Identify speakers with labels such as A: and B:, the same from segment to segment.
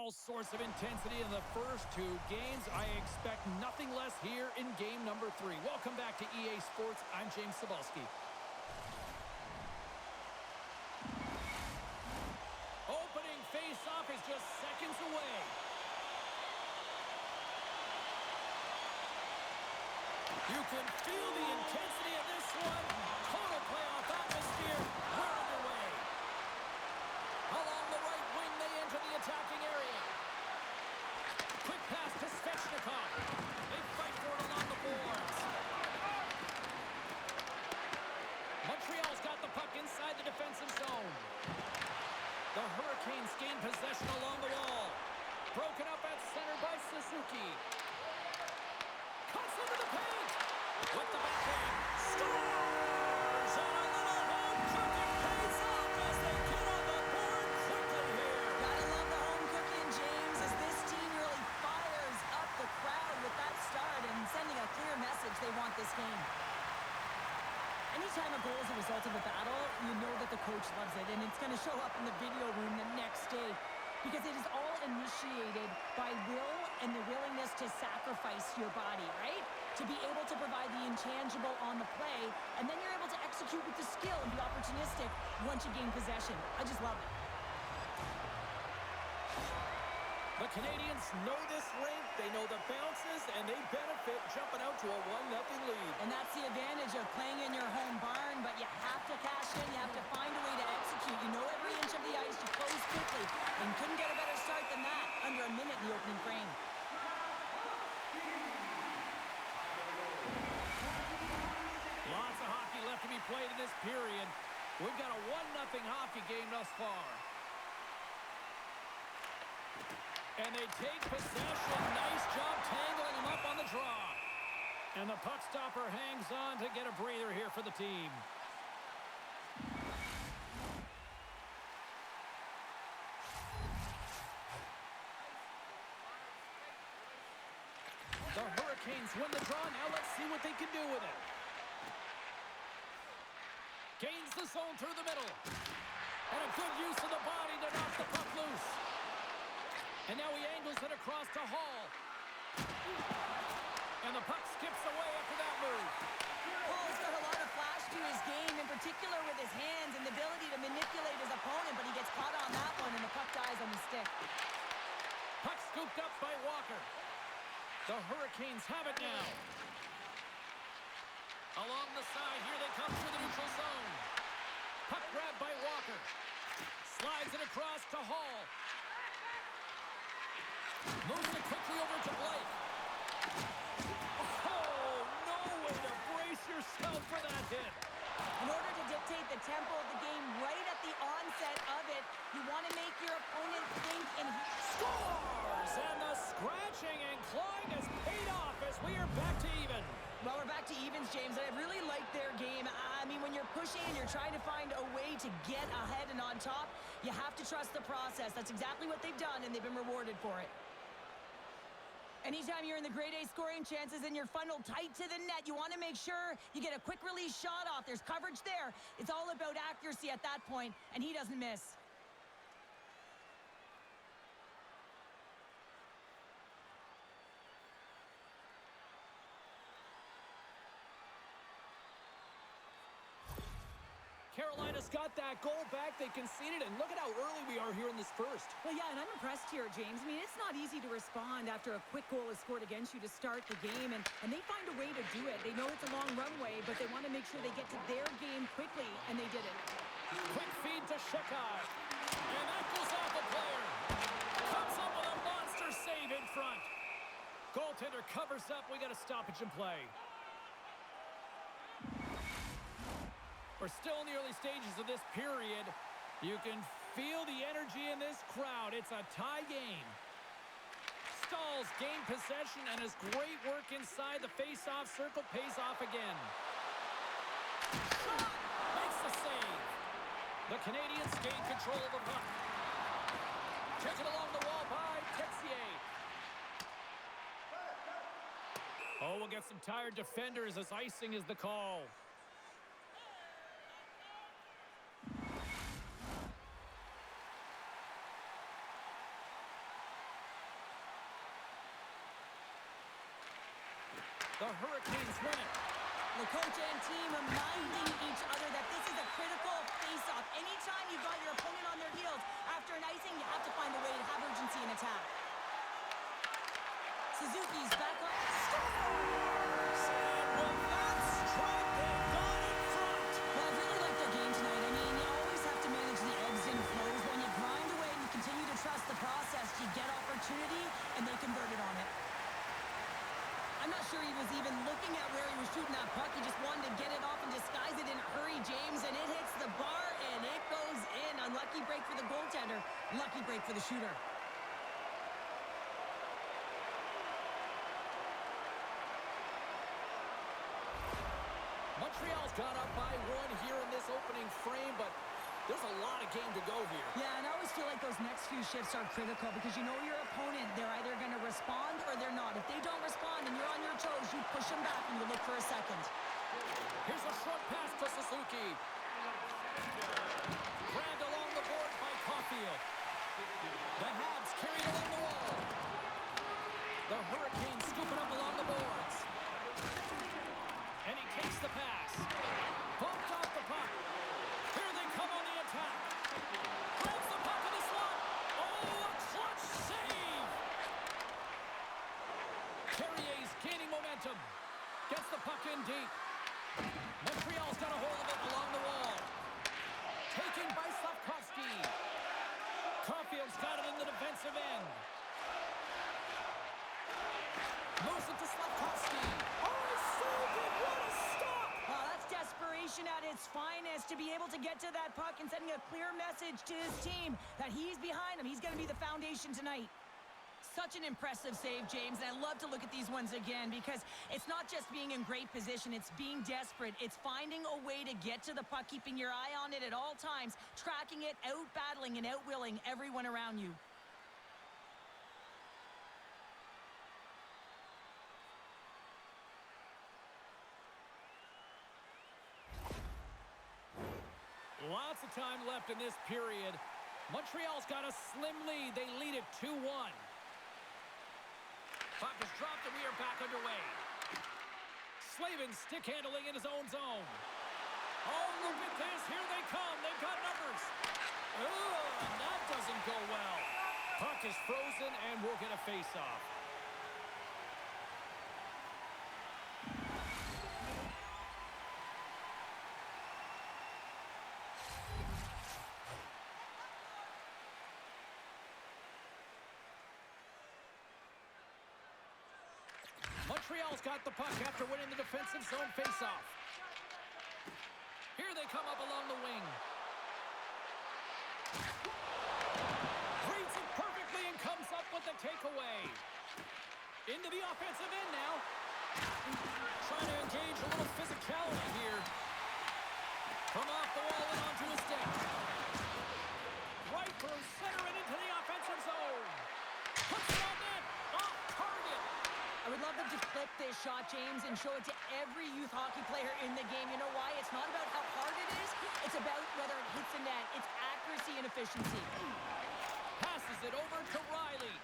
A: all sorts of intensity in the first two games. I expect nothing less here in game number 3. Welcome back to EA Sports. I'm James Cebulski. Opening face-off is just seconds away. You can feel the intensity of this one. Total playoff atmosphere. We're underway. Along the right wing, they enter the attacking area. Quick pass to Svechnikov. They fight for it along the boards. Montreal's got the puck inside the defensive zone. The Hurricanes gain possession along the wall. Broken up at center by Suzuki. Cuts into the paint. With the backhand. Scores! And a little home cooking pays off as they get on the board quickly here.
B: Gotta love the home cooking, James, as this team really fires up the crowd with that start and sending a clear message they want this game. Anytime a goal is a result of a battle, you know that the coach loves it, and it's going to show up in the video room the next day because it is all initiated by will and the willingness to sacrifice your body, right? To be able to provide the intangible on the play, and then you're able to execute with the skill and be opportunistic once you gain possession. I just love it.
A: The Canadiens know this rink, they know the bounces, and they benefit jumping out to a 1-0 lead.
B: And that's the advantage of playing in your home barn, but you have to cash in, you have to find a way to execute. You know every inch of the ice, you close quickly, and couldn't get a better start than that under a minute in the opening frame.
A: Lots of hockey left to be played in this period. We've got a 1-0 hockey game thus far. And they take possession. Nice job tangling them up on the draw. And the puck stopper hangs on to get a breather here for the team. The Hurricanes win the draw. Now let's see what they can do with it. Gains the zone through the middle. And a good use of the body to knock the puck loose. And now he angles it across to Hall. And the puck skips away after that move.
B: Hall's got a lot of flash to his game, in particular with his hands and the ability to manipulate his opponent, but he gets caught on that one, and the puck dies on the stick.
A: Puck scooped up by Walker. The Hurricanes have it now. Along the side, here they come through the neutral zone. Puck grabbed by Walker. Slides it across to Hall. Moves it quickly over to Blake. Oh, no way to brace yourself for that hit.
B: In order to dictate the tempo of the game right at the onset of it, you want to make your opponent think and
A: scores! And the scratching and clawing has paid off as we are back to even.
B: Well, we're back to evens, James, and I really like their game. I mean, when you're pushing and you're trying to find a way to get ahead and on top, you have to trust the process. That's exactly what they've done, and they've been rewarded for it. Anytime you're in the grade A scoring chances and you're funneled tight to the net, you want to make sure you get a quick release shot off. There's coverage there. It's all about accuracy at that point, and he doesn't miss.
A: Carolina's got that goal back. They conceded, and look at how early we are here in this first.
C: Well, yeah, and I'm impressed here, James. I mean, it's not easy to respond after a quick goal is scored against you to start the game, and they find a way to do it. They know it's a long runway, but they want to make sure they get to their game quickly, and they did it.
A: Quick feed to Shekai. And that goes off the player. Comes up with a monster save in front. Goaltender covers up. We got a stoppage in play. We're still in the early stages of this period. You can feel the energy in this crowd. It's a tie game. Stahls gain possession, and his great work inside the face-off circle pays off again. Shot! Makes the save. The Canadiens gain control of the puck. Taken along the wall by Texier. Oh, we'll get some tired defenders as icing is the call. The Hurricanes win it.
B: The coach and team reminding each other that this is a critical face-off. Anytime you've got your opponent on their heels after an icing, you have to find a way to have urgency in attack. Suzuki's back on.
A: Scores! And with that strike, they've gone in front.
B: Well, I really like their game tonight. I mean, you always have to manage the ebbs and flows. When you grind away and you continue to trust the process, you get opportunity, and they converted on it. I'm not sure he was even looking at where he was shooting that puck. He just wanted to get it off and disguise it in a hurry, James, and it hits the bar, and it goes in. Unlucky break for the goaltender. Lucky break for the shooter.
A: Montreal's got up by one here in this opening frame, but there's a lot of game to go here.
B: Yeah, and I always feel like those next few shifts are critical because you know your opponent, they're either going to respond or they're not. If they don't respond and you're on your toes, you push them back and you look for a second.
A: Here's a short pass to Suzuki. Grabbed along the board by Caulfield. The Habs carried along the wall. The Hurricanes scooping up along the boards. And he takes the pass. Bumped off the puck. Here they come on the attack. Grabs the puck in the slot. Oh, a clutch save. Carrier's gaining momentum. Gets the puck in deep. Montreal's got a hold of it along the wall. Taken by Slavkovsky. Caulfield's got it in the defensive end. Moves it to Slavkovsky. Oh, so good. What a stop.
B: Well, that's desperation at its finest to be able to get to that puck and sending a clear message to his team that he's behind him. He's going to be the foundation tonight. Such an impressive save, James, and I love to look at these ones again because it's not just being in great position, it's being desperate. It's finding a way to get to the puck, keeping your eye on it at all times, tracking it, out-battling and out-willing everyone around you.
A: Lots of time left in this period. Montreal's got a slim lead. They lead it 2-1. Puck is dropped and we are back underway. Slavin stick handling in his own zone. Oh, look at this. Here they come. They've got numbers. Oh, and that doesn't go well. Puck is frozen and we'll get a face-off. Montreal's got the puck after winning the defensive zone faceoff. Here they come up along the wing. Reads it perfectly and comes up with the takeaway. Into the offensive end now. Trying to engage a little physicality here. From off the wall and onto his stick. Right through center and into the offensive zone. Puts it on net. Off target.
B: I would love them to flip this shot, James, and show it to every youth hockey player in the game. You know why? It's not about how hard it is. It's about whether it hits the net. It's accuracy and efficiency.
A: Passes it over to Riley.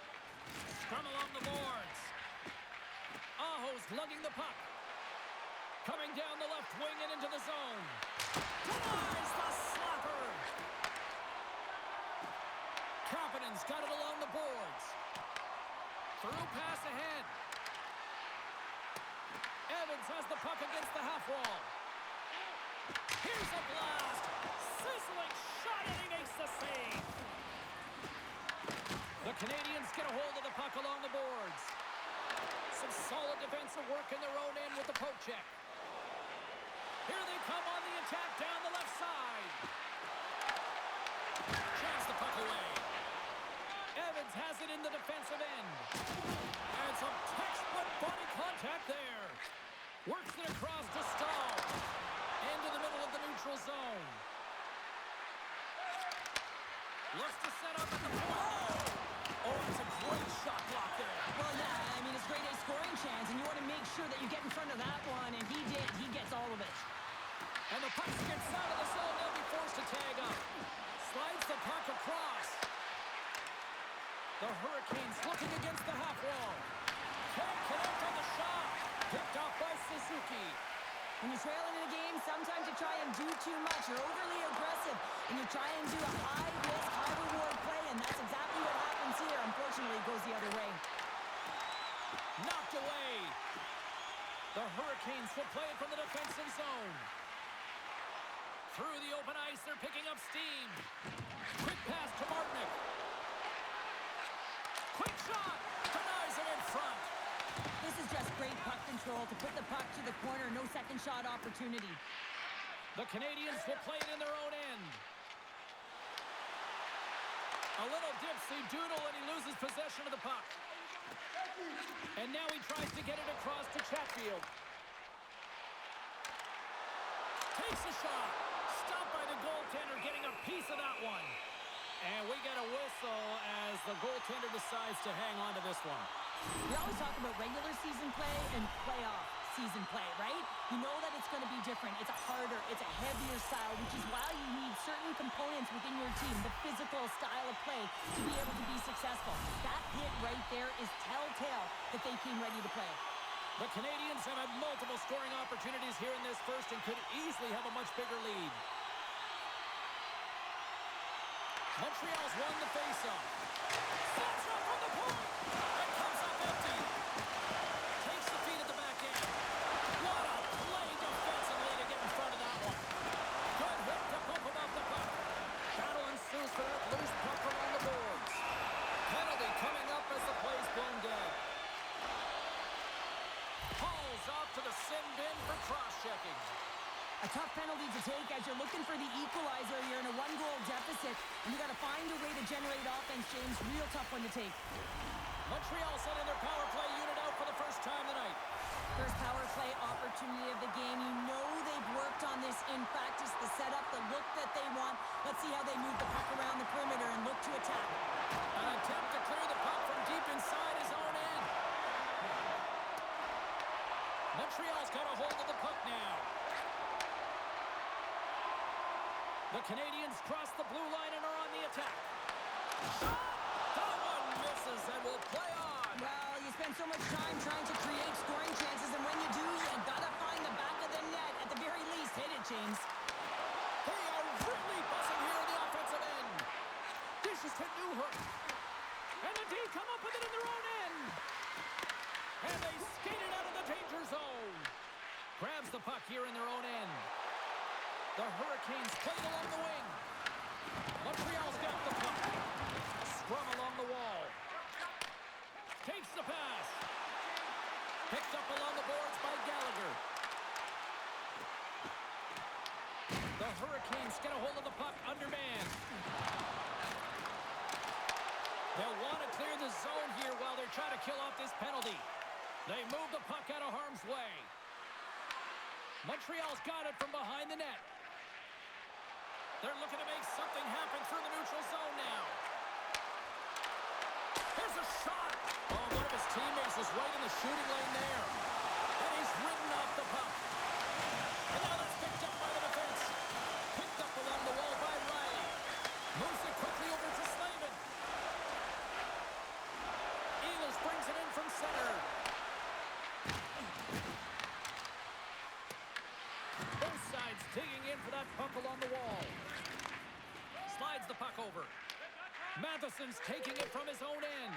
A: Scrum along the boards. Aho's lugging the puck. Coming down the left wing and into the zone. Denies the slapper. Kapanen's got it along the boards. Through pass ahead. Evans has the puck against the half wall. Here's a blast. Sizzling shot and he makes the save. The Canadiens get a hold of the puck along the boards. Some solid defensive work in their own end with the poke check. Here they come on the attack down the left side. Chance the puck away. Evans has it in the defensive end. And some textbook body contact there. Works it across to Stahl. Into the middle of the neutral zone. Looks to set up at the point. Oh, it's a great shot block there.
B: Well, yeah, I mean, it's grade A scoring chance, and you want to make sure that you get in front of that one, and he did. He gets all of it.
A: And the puck skips out of the zone. They'll be forced to tag up. Slides the puck across. The Hurricanes looking against the half wall. Can't connect on the shot. Picked off by Suzuki.
B: When you're trailing in a game, sometimes you try and do too much. You're overly aggressive, and you try and do a high-risk, high-reward play, and that's exactly what happens here. Unfortunately, it goes the other way.
A: Knocked away. The Hurricanes will play it from the defensive zone. Through the open ice, they're picking up steam. Quick pass to Martinick. Quick shot. Denies it in front.
B: This is just great puck control to put the puck to the corner. No second shot opportunity.
A: The Canadiens will play it in their own end. A little dipsy doodle, and he loses possession of the puck. And now he tries to get it across to Chatfield. Takes a shot. Stopped by the goaltender, getting a piece of that one. And we get a whistle as the goaltender decides to hang on to this one.
B: We always talk about regular season play and playoff season play, right? You know that it's going to be different. It's a harder, it's a heavier style, which is why you need certain components within your team, the physical style of play, to be able to be successful. That hit right there is telltale that they came ready to play.
A: The Canadiens have had multiple scoring opportunities here in this first and could easily have a much bigger lead. Montreal's won the faceoff. Sets up from the point. And comes up empty. Takes the feed at the back end. What a play defensively to get in front of that one. Good hit to pump him off the puck. Battle ensues for that loose puck around the boards. Penalty coming up as the play's blown dead. Hall's off to the sin bin for cross-checking.
B: A tough penalty to take as you're looking for the equalizer. You're in a one-goal deficit, and you got to find a way to generate offense, James. Real tough one to take.
A: Montreal sending their power play unit out for the first time tonight.
B: First power play opportunity of the game. You know they've worked on this in practice, the setup, the look that they want. Let's see how they move the puck around the perimeter and look to attack.
A: An attempt to clear the puck from deep inside his own end. Montreal's got a hold of the puck now. The Canadiens cross the blue line and are on the attack. Shot! That one misses and will play on.
B: Well, you spend so much time trying to create scoring chances, and when you do, you gotta find the back of the net. At the very least, hit it, James.
A: They are really buzzing here in the offensive end. Dishes to Newhook. And the D come up with it in their own end. And they skate it out of the danger zone. Grabs the puck here in their own end. The Hurricanes play it along the wing. Montreal's got the puck. Scrum along the wall. Takes the pass. Picked up along the boards by Gallagher. The Hurricanes get a hold of the puck undermanned. They'll want to clear the zone here while they're trying to kill off this penalty. They move the puck out of harm's way. Montreal's got it from behind the net. They're looking to make something happen through the neutral zone now. Here's a shot. Oh, one of his teammates is right in the shooting lane there. And he's ridden off the puck. And now that's picked up by the defense. Picked up along the wall by Riley. Moves it quickly over to Slavin. Ehlers brings it in from center. Both sides digging in for that puck along the wall. Slides the puck over. Matheson's taking it from his own end.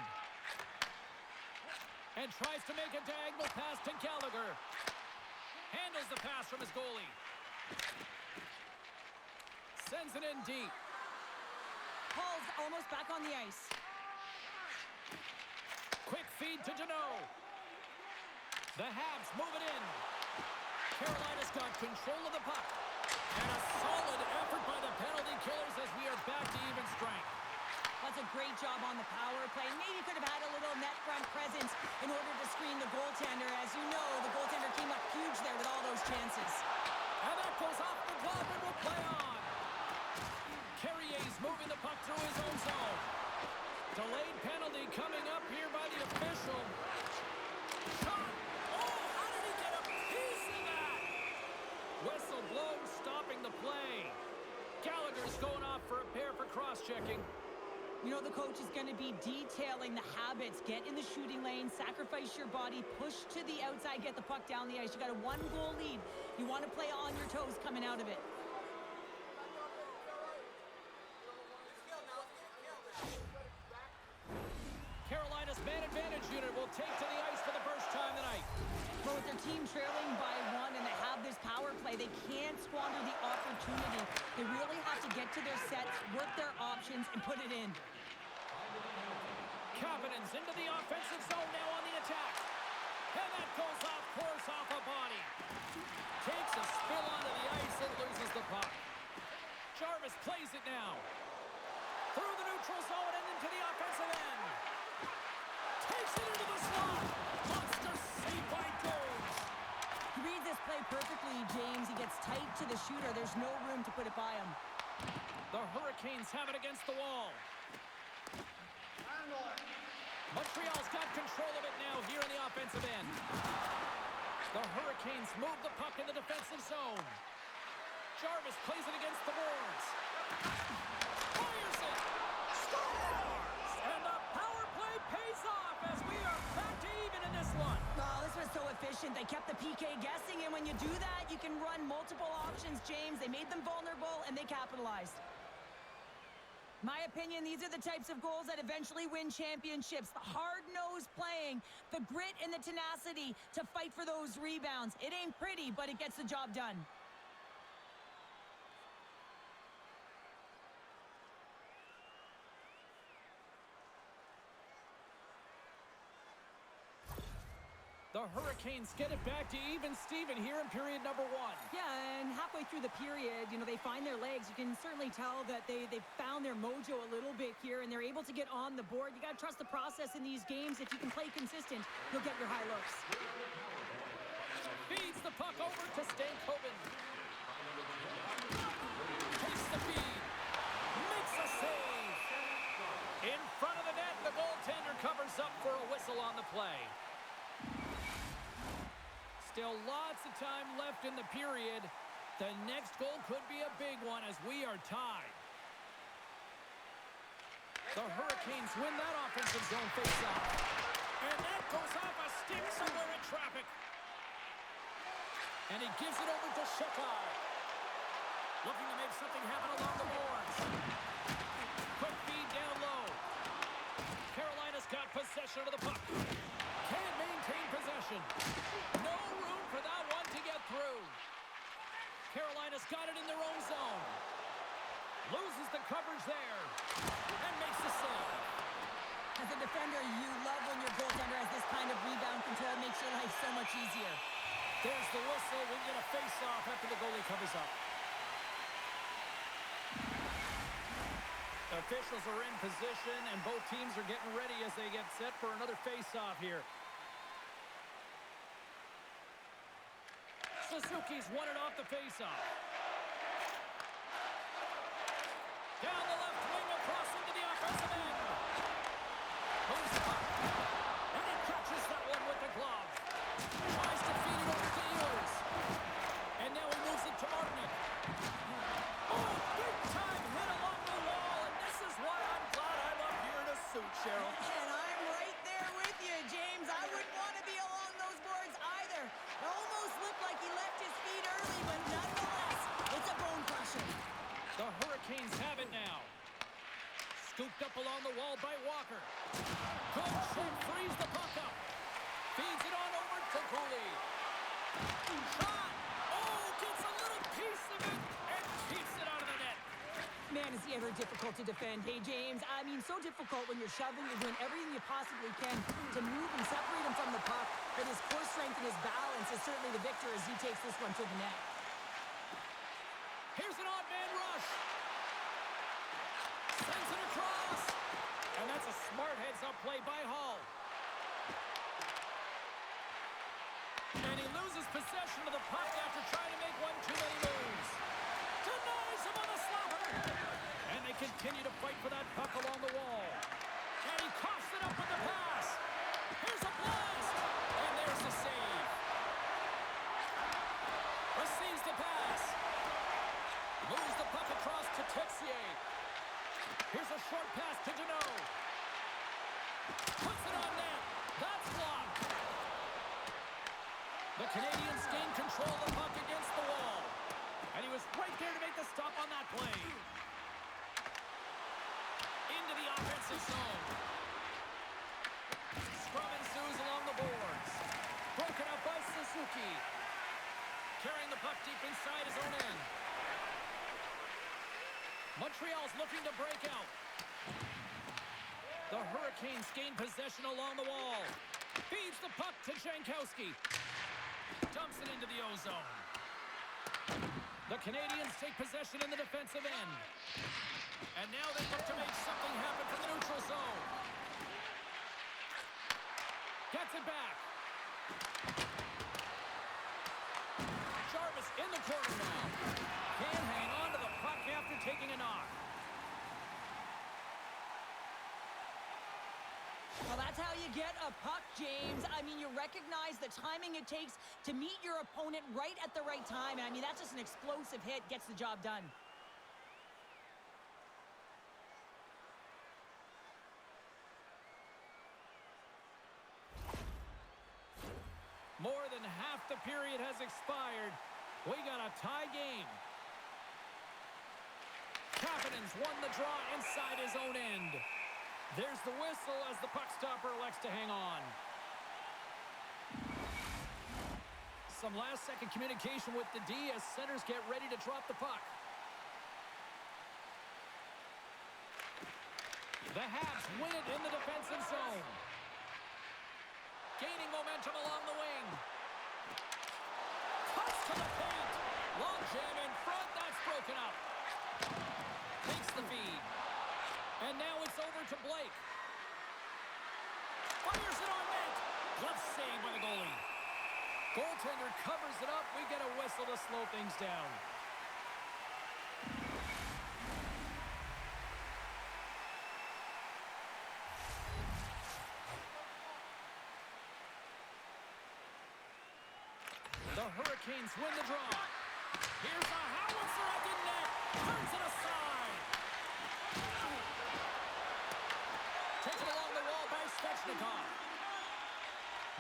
A: And tries to make a diagonal pass to Gallagher. Handles the pass from his goalie. Sends it in deep.
B: Hall's almost back on the ice.
A: Quick feed to Deneau. The Habs move it in. Carolina's got control of the puck. And a solid effort by the penalty killers as we are back to even strength.
B: That's a great job on the power play. Maybe could have had a little net front presence in order to screen the goaltender. As you know, the goaltender came up huge there with all those chances.
A: And that goes off the glove and will play on. Carrier's moving the puck through his own zone. Delayed penalty coming up here by the official. Shot! Oh, how did he get a piece of that? Whistle blows, stopping the play. Gallagher's going off for a pair for cross-checking.
B: You know the coach is going to be detailing the habits. Get in the shooting lane, sacrifice your body, push to the outside, get the puck down the ice. You got a 1-goal lead. You want to play on your toes coming out of it.
A: Carolina's man advantage unit will take to the ice for the first time tonight.
B: Well, with their team trailing by 1 and they have this power play, they can't squander the opportunity. They really have to get to their sets, work their options, and put it in.
A: Confidence into the offensive zone now on the attack. And that goes off course off a body. Takes a spill onto the ice and loses the puck. Jarvis plays it now. Through the neutral zone and into the offensive end. Takes it into the slot. Monster save by Jones.
B: He reads this play perfectly, James. He gets tight to the shooter. There's no room to put it by him.
A: The Hurricanes have it against the wall. Montreal's got control of it now here in the offensive end. The Hurricanes move the puck in the defensive zone. Jarvis plays it against the boards. Fires it! Scores! And the power play pays off as we are back to even in this one.
B: Oh, this was so efficient. They kept the PK guessing, and when you do that, you can run multiple options, James. They made them vulnerable, and they capitalized. My opinion, these are the types of goals that eventually win championships. The hard-nosed playing, the grit and the tenacity to fight for those rebounds. It ain't pretty, but it gets the job done.
A: The Hurricanes get it back to even Steven here in period number 1.
C: Yeah, and halfway through the period, you know, they find their legs. You can certainly tell that they've found their mojo a little bit here, and they're able to get on the board. You got to trust the process in these games. If you can play consistent, you'll get your high looks.
A: Feeds the puck over to Stankoven. Takes the feed. Makes a save. In front of the net, the goaltender covers up for a whistle on the play. Still lots of time left in the period. The next goal could be a big one as we are tied. The Hurricanes win that offensive zone faceoff. And that goes off a stick somewhere in traffic. And he gives it over to Shekai. Looking to make something happen along the boards. Quick feed down low. Carolina's got possession of the puck. Can't maintain possession. No room for that one to get through. Carolina's got it in their own zone. Loses the coverage there. And makes the save.
B: As a defender, you love when your goaltender has this kind of rebound control. It makes your life so much easier.
A: There's the whistle. We get a face-off after the goalie covers up. Officials are in position, and both teams are getting ready as they get set for another face-off here. Suzuki's won it off the face-off. Down the left wing, across into the offensive end. Moves the puck. And he catches that one with the glove. Tries to feed it over to Ehlers. And now he moves it to Martinick. Oh, big time hit along the wall. And this is why I'm glad I'm up here in a suit, Cheryl.
B: And I'm right there with you, James. I wouldn't want to be along those boards either. It almost looked like he left his feet early, but nonetheless, it's a bone crusher.
A: The Hurricanes have it now. Scooped up along the wall by Walker. Good shot, frees the puck up. Feeds it on over to Cooley. Shot! Oh, gets a little piece of it and keeps it out of the net.
B: Man, is he ever difficult to defend. Hey, James, I mean, so difficult when you're shoving, you're doing everything you possibly can to move and separate him from the puck. But his core strength and his balance is certainly the victor as he takes this one to the net.
A: Here's an odd man rush. Sends it across. And that's a smart heads-up play by Hall. And he loses possession of the puck after trying to make one too many moves. Denies him on the slapper. And they continue to fight for that puck along the wall. And he coughs it up with the pass. Here's a blast. And there's the save. Receives the pass. Moves the puck across to Texier. Here's a short pass to Deneau. Puts it on net. That's blocked. The Canadiens gain control of the puck against the wall. And he was right there to make the stop on that play. Into the offensive zone. Scrum ensues along the boards. Broken up by Suzuki. Carrying the puck deep inside his own end. Montreal's looking to break out. The Hurricanes gain possession along the wall. Feeds the puck to Jankowski. Dumps it into the O-zone. The Canadiens take possession in the defensive end. And now they look to make something happen from the neutral zone. Gets it back. Jarvis in the corner now. Can't hang on to the puck after taking a knock.
B: Well, that's how you get a puck, James. I mean, you recognize the timing it takes to meet your opponent right at the right time. And I mean, that's just an explosive hit, gets the job done.
A: More than half the period has expired. We got a tie game. Kapanen's won the draw inside his own end. There's the whistle as the puck stopper elects to hang on. Some last-second communication with the D as centers get ready to drop the puck. The Habs win it in the defensive zone. Gaining momentum along the wing. Cuts to the paint. Long jam in front. That's broken up. Takes the feed. And now it's over to Blake. Fires it on net. Glove save by the goalie. Goaltender covers it up. We get a whistle to slow things down. The Hurricanes win the draw. Here's a howitzer at the net. Turns it aside. Taken along the wall by Svechnikov.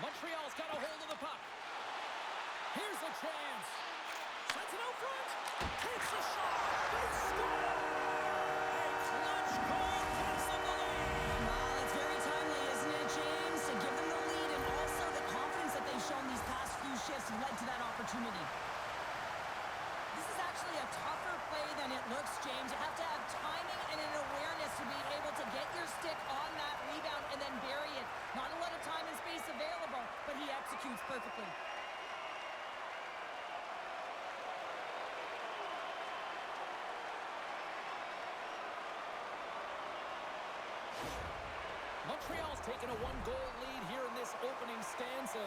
A: Montreal's got a hold of the puck. Here's a chance. Sends it out front. Takes a shot. They score! A clutch goal puts them the lead.
B: Well, it's very timely, isn't it, James? To give them the lead and also the confidence that they've shown these past few shifts led to that opportunity. This is actually a tougher play than it looks, James. You have to have timing and an awareness to be able to get your stick on that rebound and then bury it. Not a lot of time and space available, but he executes perfectly.
A: Montreal's taken a one-goal lead here in this opening stanza.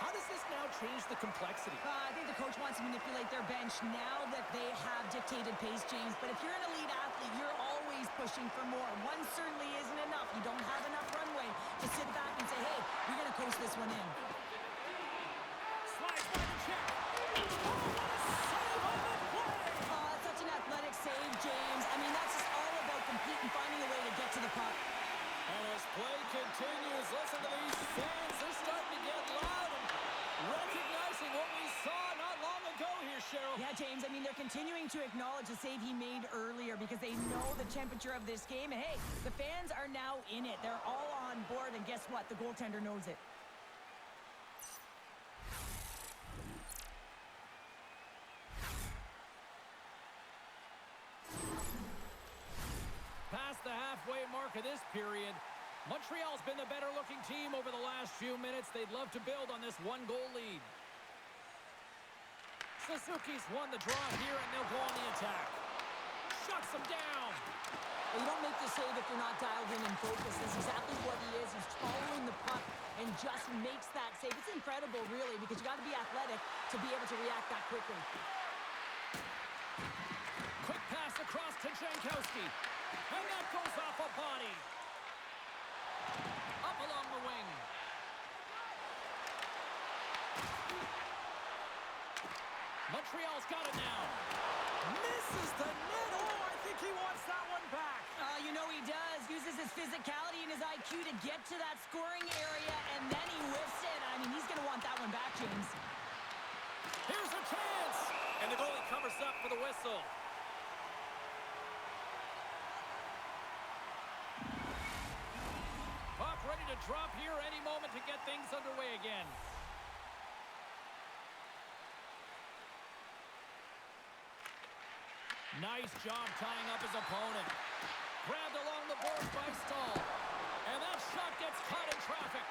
A: How does this now change the complexity?
B: I think the coach wants to manipulate their bench now that they have dictated pace, James. But if you're an elite athlete, you're always pushing for more. One certainly isn't enough. You don't have enough runway to sit back and say, hey, we're going to coast this one in.
A: Slides by the check. Oh, what a save on the play!
B: Oh, such an athletic save, James. I mean, that's just all about competing, finding a way to get to the puck.
A: And as play continues, listen to these fans. They're starting to get loud and recognizing what we saw not long ago here, Cheryl.
B: Yeah, James, I mean, they're continuing to acknowledge the save he made earlier because they know the temperature of this game. And, hey, the fans are now in it. They're all on board, and guess what? The goaltender knows it.
A: Past the halfway mark of this period, Montreal's been the better-looking team over the last few minutes. They'd love to build on this one-goal lead. Suzuki's won the draw here, and they'll go on the attack. Shuts them down.
B: Well, you don't make the save if you're not dialed in and focused. That's exactly what he is. He's following the puck and just makes that save. It's incredible, really, because you got to be athletic to be able to react that quickly.
A: Quick pass across to Jankowski. And that goes off a body. Up along the wing. Montreal's got it now. Misses the net. Oh, I think he wants that one back.
B: You his physicality and his IQ to get to that scoring area, and then he whiffs it. I mean, he's going to want that one back, James.
A: Here's a chance! And the goalie covers up for the whistle. Puck ready to drop here any moment to get things underway again. Nice job tying up his opponent. Grabbed along the boards by Stahl. And that shot gets caught in traffic.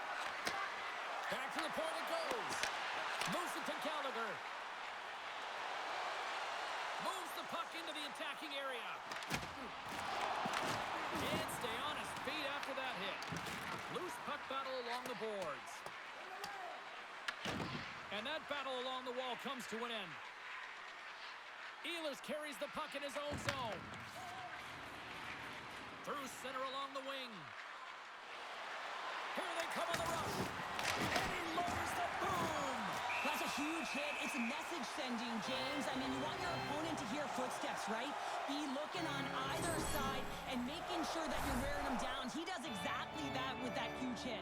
A: Back to the point it goes. Moves it to Gallagher. Moves the puck into the attacking area. And stay on his feet after that hit. Loose puck battle along the boards. And that battle along the wall comes to an end. Ehlers carries the puck in his own zone. Through center along the wing. Here they come on the rush. And he lowers the boom.
B: That's a huge hit. It's message sending, James. I mean, you want your opponent to hear footsteps, right? Be looking on either side and making sure that you're wearing them down. He does exactly that with that huge hit.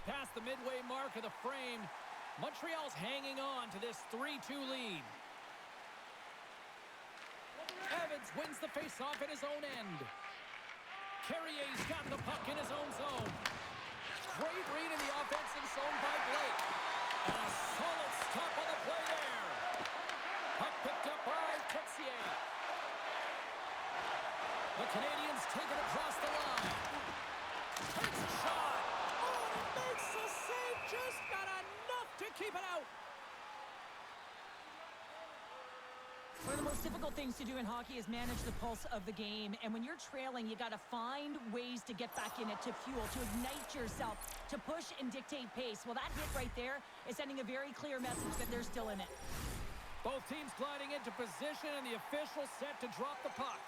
A: Past the midway mark of the frame, Montreal's hanging on to this 3-2 lead. Evans wins the faceoff at his own end. Carrier's got the puck in his own zone. Great read in the offensive zone by Blake. And a solid stop on the play there. Puck picked up by Texier. The Canadiens take it across the line. Takes a shot. Makes the save, just got enough to keep it out.
B: One of the most difficult things to do in hockey is manage the pulse of the game. And when you're trailing, you got to find ways to get back in it, to fuel, to ignite yourself, to push and dictate pace. Well, that hit right there is sending a very clear message that they're still in it.
A: Both teams gliding into position, and the official set to drop the puck.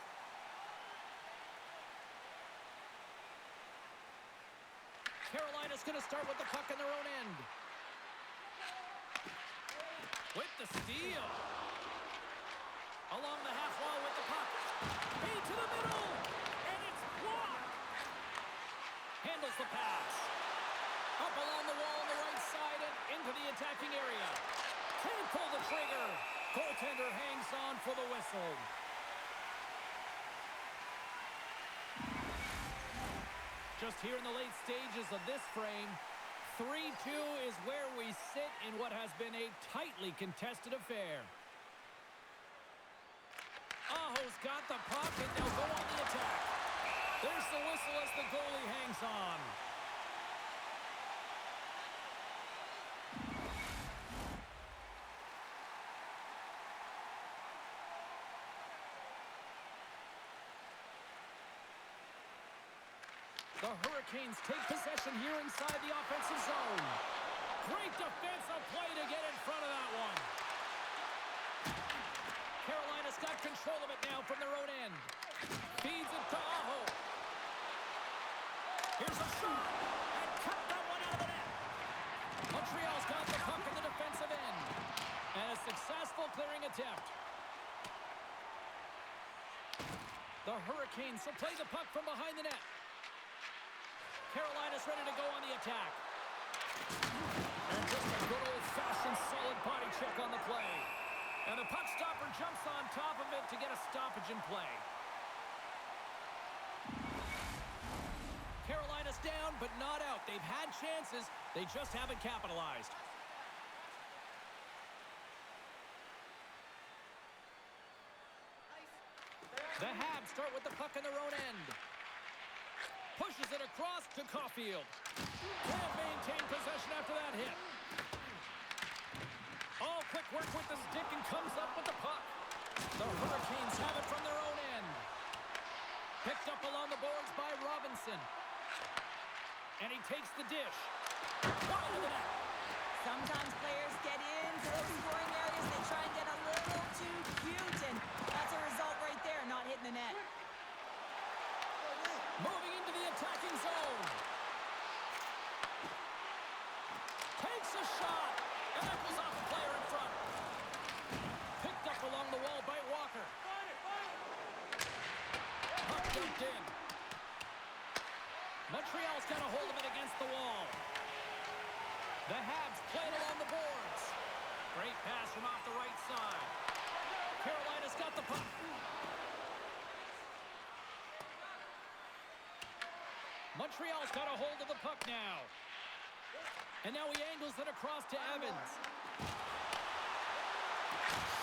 A: Carolina's going to start with the puck in their own end. With the steal. Along the half wall with the puck. Feed to the middle. And it's blocked. Handles the pass. Up along the wall on the right side and into the attacking area. Can't pull the trigger. Goaltender hangs on for the whistle. Just here in the late stages of this frame, 3-2 is where we sit in what has been a tightly contested affair. Aho's got the puck, and they'll go on the attack. There's the whistle as the goalie hangs on. The Hurricanes take possession here inside the offensive zone. Great defensive play to get in front of that one. Carolina's got control of it now from their own end. Feeds it to Aho. Here's a shot. And cut that one out of the net. Montreal's got the puck in the defensive end. And a successful clearing attempt. The Hurricanes will play the puck from behind the net. Carolina's ready to go on the attack. And just a good old-fashioned solid body check on the play. And the puck stopper jumps on top of it to get a stoppage in play. Carolina's down, but not out. They've had chances. They just haven't capitalized. The Habs start with the puck in their own end. Pushes it across to Caulfield. Can't maintain possession after that hit. All quick work with the stick and comes up with the puck. The Hurricanes have it from their own end. Picked up along the boards by Robinson. And he takes the dish. One into the net.
B: Sometimes players get into those scoring areas. They try and get a little too cute, and that's a result right there, not hitting the net.
A: Moving into the attacking zone. a shot. And that goes off the player in front. Picked up along the wall by Walker. Puck dumped in. Montreal's got a hold of it against the wall. The Habs play it along the boards. Great pass from off the right side. Carolina's got the puck. Montreal's got a hold of the puck now. And now he angles it across to Evans.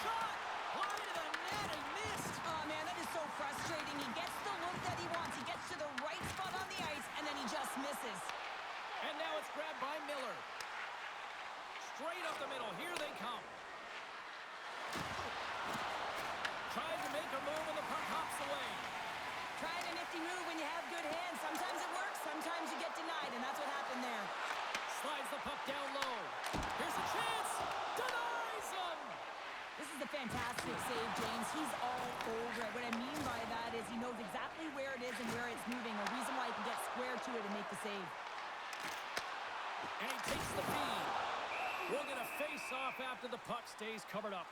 B: Shot! Wide of the net, he missed! Oh, man, that is so frustrating. He gets the look that he wants. He gets to the right spot on the ice, and then he just misses.
A: And now it's grabbed by Miller. Straight up the middle. Here they come. Trying to make a move, and the puck hops away.
B: Trying a nifty move when you have good hands. Sometimes it works, sometimes you get denied, and that's what happened there.
A: Slides the puck down low. Here's a chance. Denies him.
B: This is a fantastic save, James. He's all over it. What I mean by that is he knows exactly where it is and where it's moving. A reason why he can get square to it and make the save.
A: And he takes the feed. We'll get a face-off after the puck stays covered up.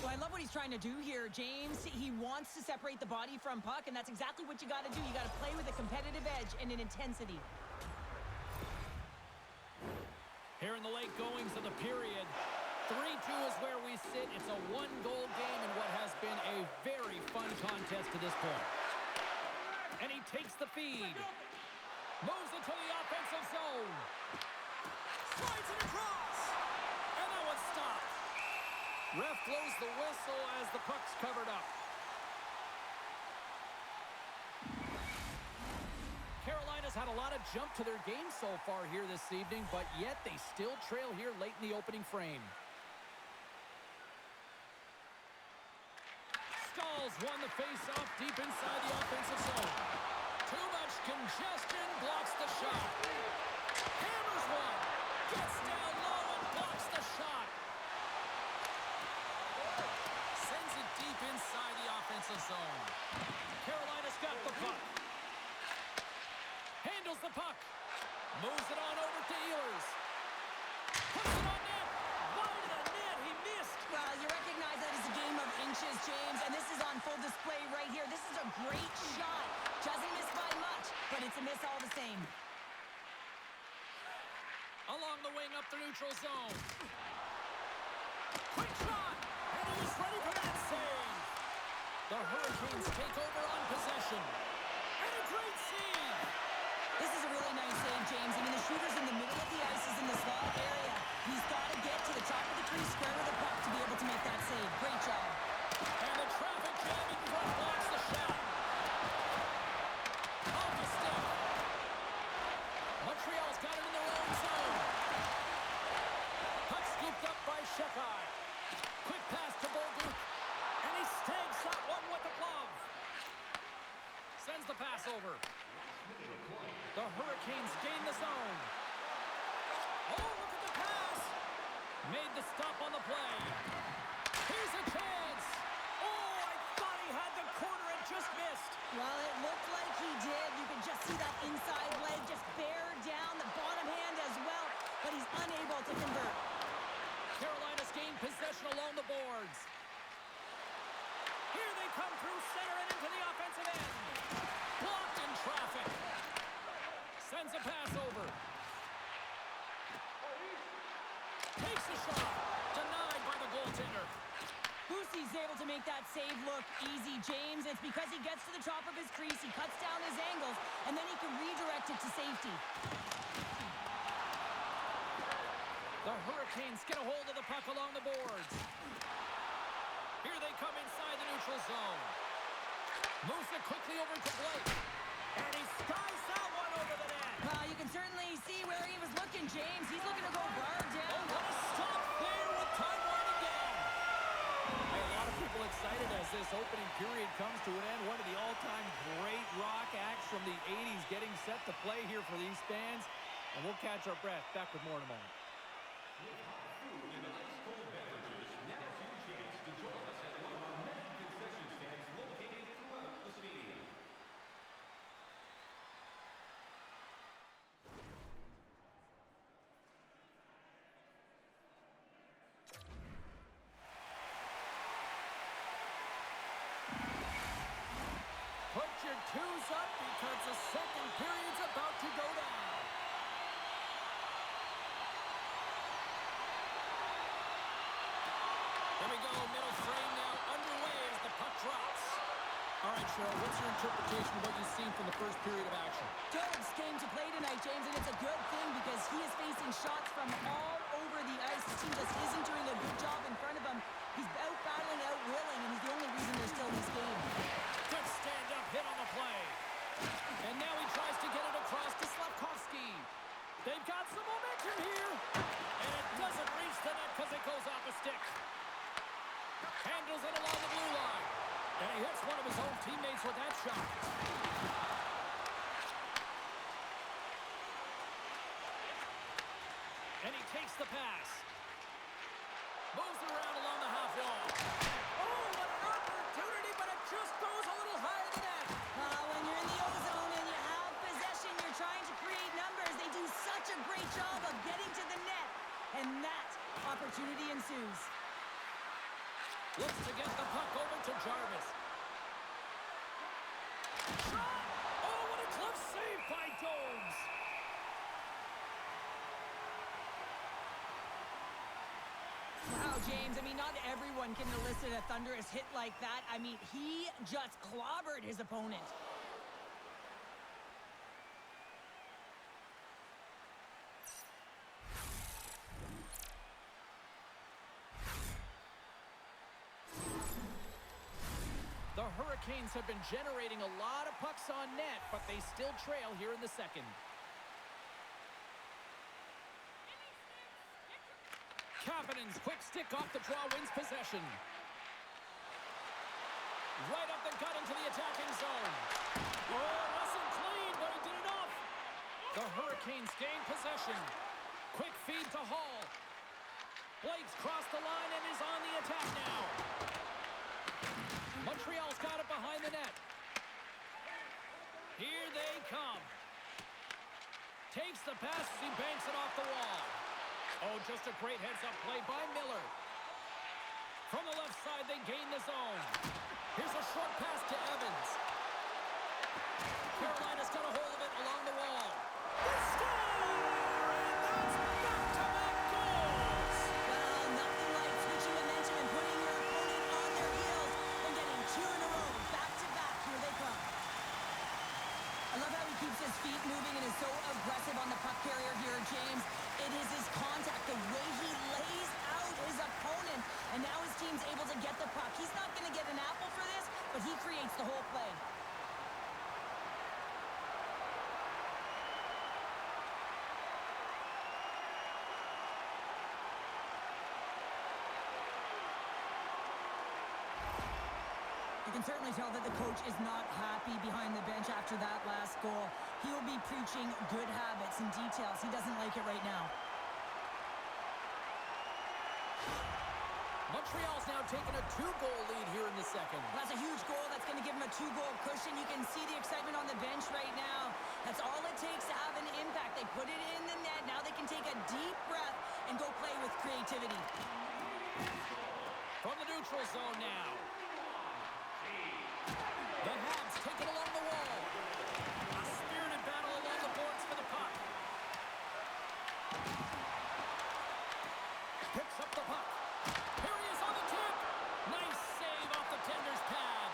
B: Well, I love what he's trying to do here, James. He wants to separate the body from puck, and that's exactly what you got to do. You got to play with a competitive edge and an intensity.
A: Here in the late goings of the period, 3-2 is where we sit. It's a one-goal game in what has been a very fun contest to this point. And he takes the feed. Moves it to the offensive zone. Slides it across. And that one's stopped. Ref blows the whistle as the puck's covered up. Carolina's had a lot of jump to their game so far here this evening, but yet they still trail here late in the opening frame. Skulls won the face-off deep inside the offensive zone. Too much congestion, blocks the shot. Hammers one. Gets down low and blocks the shot. Sends it deep inside the offensive zone. Carolina's got the puck. Handles the puck. Moves it on over to Ehlers. Puts it on net. Wide of the net. He missed.
B: Well, you recognize that it's a game of inches, James, and this is on full display right here. This is a great shot. Doesn't miss by much, but it's a miss all the same.
A: Along the wing up the neutral zone. Quick shot. And he was ready for that save. The Hurricanes take over on possession. And a great save.
B: This is a really nice save, James. I mean, the shooter's in the middle of the ice, is in the slot area. He's got to get to the top of the crease, square with the puck to be able to make that save. Great job.
A: And the traffic jam in front blocks the shot. Off the stick. Montreal's got it in their own zone. Puck scooped up by Shekai. Quick pass to Bogut. And he snags that one with the glove. Sends the pass over. The Hurricanes gain the zone. Oh, look at the pass. Made the stop on the play. Here's a chance. Oh, I thought he had the corner and just missed.
B: Well, it looked like he did. You could just see that inside leg just bear down, the bottom hand as well, but he's unable to convert.
A: Carolina's gained possession along the boards. Here they come through center and into the offensive end. Blocked in traffic. Sends a pass over. Takes a shot. Denied by the goaltender.
B: Boosie's able to make that save look easy, James. It's because he gets to the top of his crease, he cuts down his angles, and then he can redirect it to safety.
A: The Hurricanes get a hold of the puck along the boards. Here they come inside the neutral zone. Moves it quickly over to Blake. And he skies that one over the net.
B: Well, you can certainly see where he was looking, James. He's looking to go bar down.
A: Oh, what a stop there with time winding down. Hey, a lot of people excited as this opening period comes to an end. One of the all-time great rock acts from the 80s getting set to play here for these fans. And we'll catch our breath. Back with more in a moment. two's up because the second period's about to go down. Here we go, middle frame now underway as the puck drops. All right, Cheryl, what's your interpretation of what you've seen from the first period of action?
B: Jones came to play tonight, James, and it's a good thing because he is facing shots from all over the ice. His team just isn't doing a good job in front of him. He's out battling, out willing, and he's the only reason they're still in this game.
A: Good stand-up hit on the play. And now he tries to get it across to Slavkovsky. They've got some momentum here. And it doesn't reach the net because it goes off a stick. Handles it along the blue line. And he hits one of his own teammates with that shot. And he takes the pass. Moves it around along the half wall. Oh, what an opportunity, but it just goes a little higher than that.
B: When you're in the O-zone and you have possession, you're trying to create numbers. They do such a great job of getting to the net. And that opportunity ensues.
A: Looks to get the puck over to Jarvis. Shot! Oh, what a glove save by Domes!
B: Wow, James, I mean, not everyone can elicit a thunderous hit like that. I mean, he just clobbered his opponent.
A: The Hurricanes have been generating a lot of pucks on net, but they still trail here in the second. Kapanen's quick stick off the draw wins possession. Right up the gut into the attacking zone. Oh, wasn't clean, but he did enough. The Hurricanes gain possession. Quick feed to Hall. Blake's crossed the line and is on the attack now. Montreal's got it behind the net. Here they come. Takes the pass as he banks it off the wall. Oh, just a great heads-up play by Miller. From the left side, they gain the zone. Here's a short pass to Evans. Carolina's got a hold of it along the wall. They score! And that's back-to-back goals!
B: Well, nothing like switching momentum and putting your opponent on their heels and getting two in a row. Back-to-back, here they come. I love how he keeps his feet moving and is so aggressive on the puck carrier here, James. It is his contact, the way he lays out his opponent. And now his team's able to get the puck. He's not going to get an apple for this, but he creates the whole play. You can certainly tell that the coach is not happy behind the bench after that last goal. He will be preaching good habits and details. He doesn't like it right now.
A: Montreal's now taking a 2-goal lead here in the second.
B: That's a huge goal. That's going to give him a 2-goal cushion. You can see the excitement on the bench right now. That's all it takes to have an impact. They put it in the net. Now they can take a deep breath and go play with creativity.
A: From the neutral zone now. The Habs take it along the wall. A spirited battle along the boards for the puck. Picks up the puck. Here he is on the tip. Nice save off the tender's pad.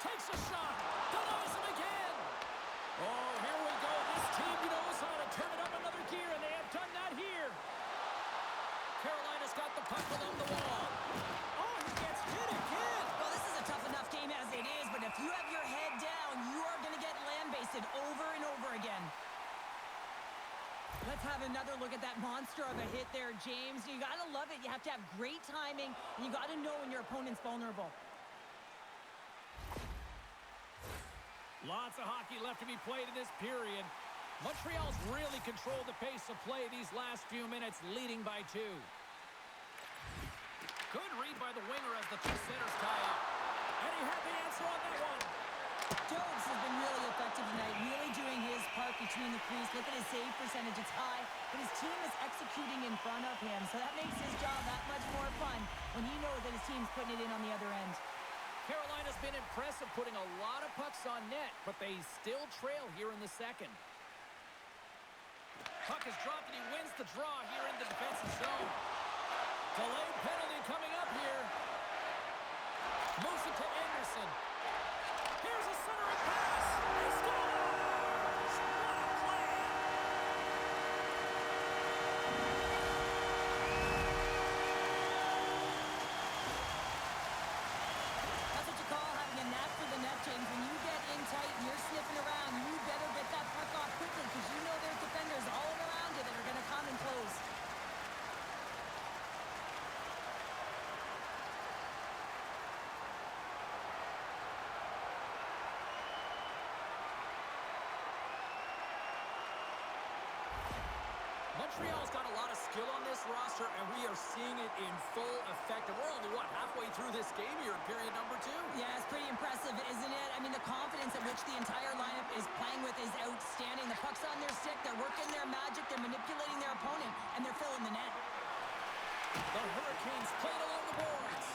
A: Takes a shot. Denies him again. Oh, here we go. This team knows how to turn it up another gear, and they have done that here. Carolina's got the puck along the wall. Oh, he gets hit again.
B: Well, this is a tough enough game as it is, but if you have your head down, you are going to get lambasted over and over again. Let's have another look at that monster of a hit there, James. You got to love it. You have to have great timing, and you got to know when your opponent's vulnerable.
A: Lots of hockey left to be played in this period. Montreal's really controlled the pace of play these last few minutes, leading by 2. Good read by the winger as the two centers tie up. And he had the answer on that one.
B: Jones has been really effective tonight, really doing his part between the crease. Look at his save percentage, it's high, but his team is executing in front of him, so that makes his job that much more fun when he knows that his team's putting it in on the other end.
A: Carolina's been impressive putting a lot of pucks on net, but they still trail here in the second. Puck is dropped and he wins the draw here in the defensive zone. Delayed penalty coming up here. Moves it to Anderson. Here's a centering pass. He scores! What a play!
B: That's what you call having a knack for the net, James. When you get in tight and you're sniffing around, you better get that puck off quickly because you know there's defenders all around you that are going to come and close.
A: Montreal's got a lot of skill on this roster, and we are seeing it in full effect. And we're only, halfway through this game here in period number 2?
B: Yeah, it's pretty impressive, isn't it? I mean, the confidence at which the entire lineup is playing with is outstanding. The puck's on their stick, they're working their magic, they're manipulating their opponent, and they're filling the net.
A: The Hurricanes played along the boards.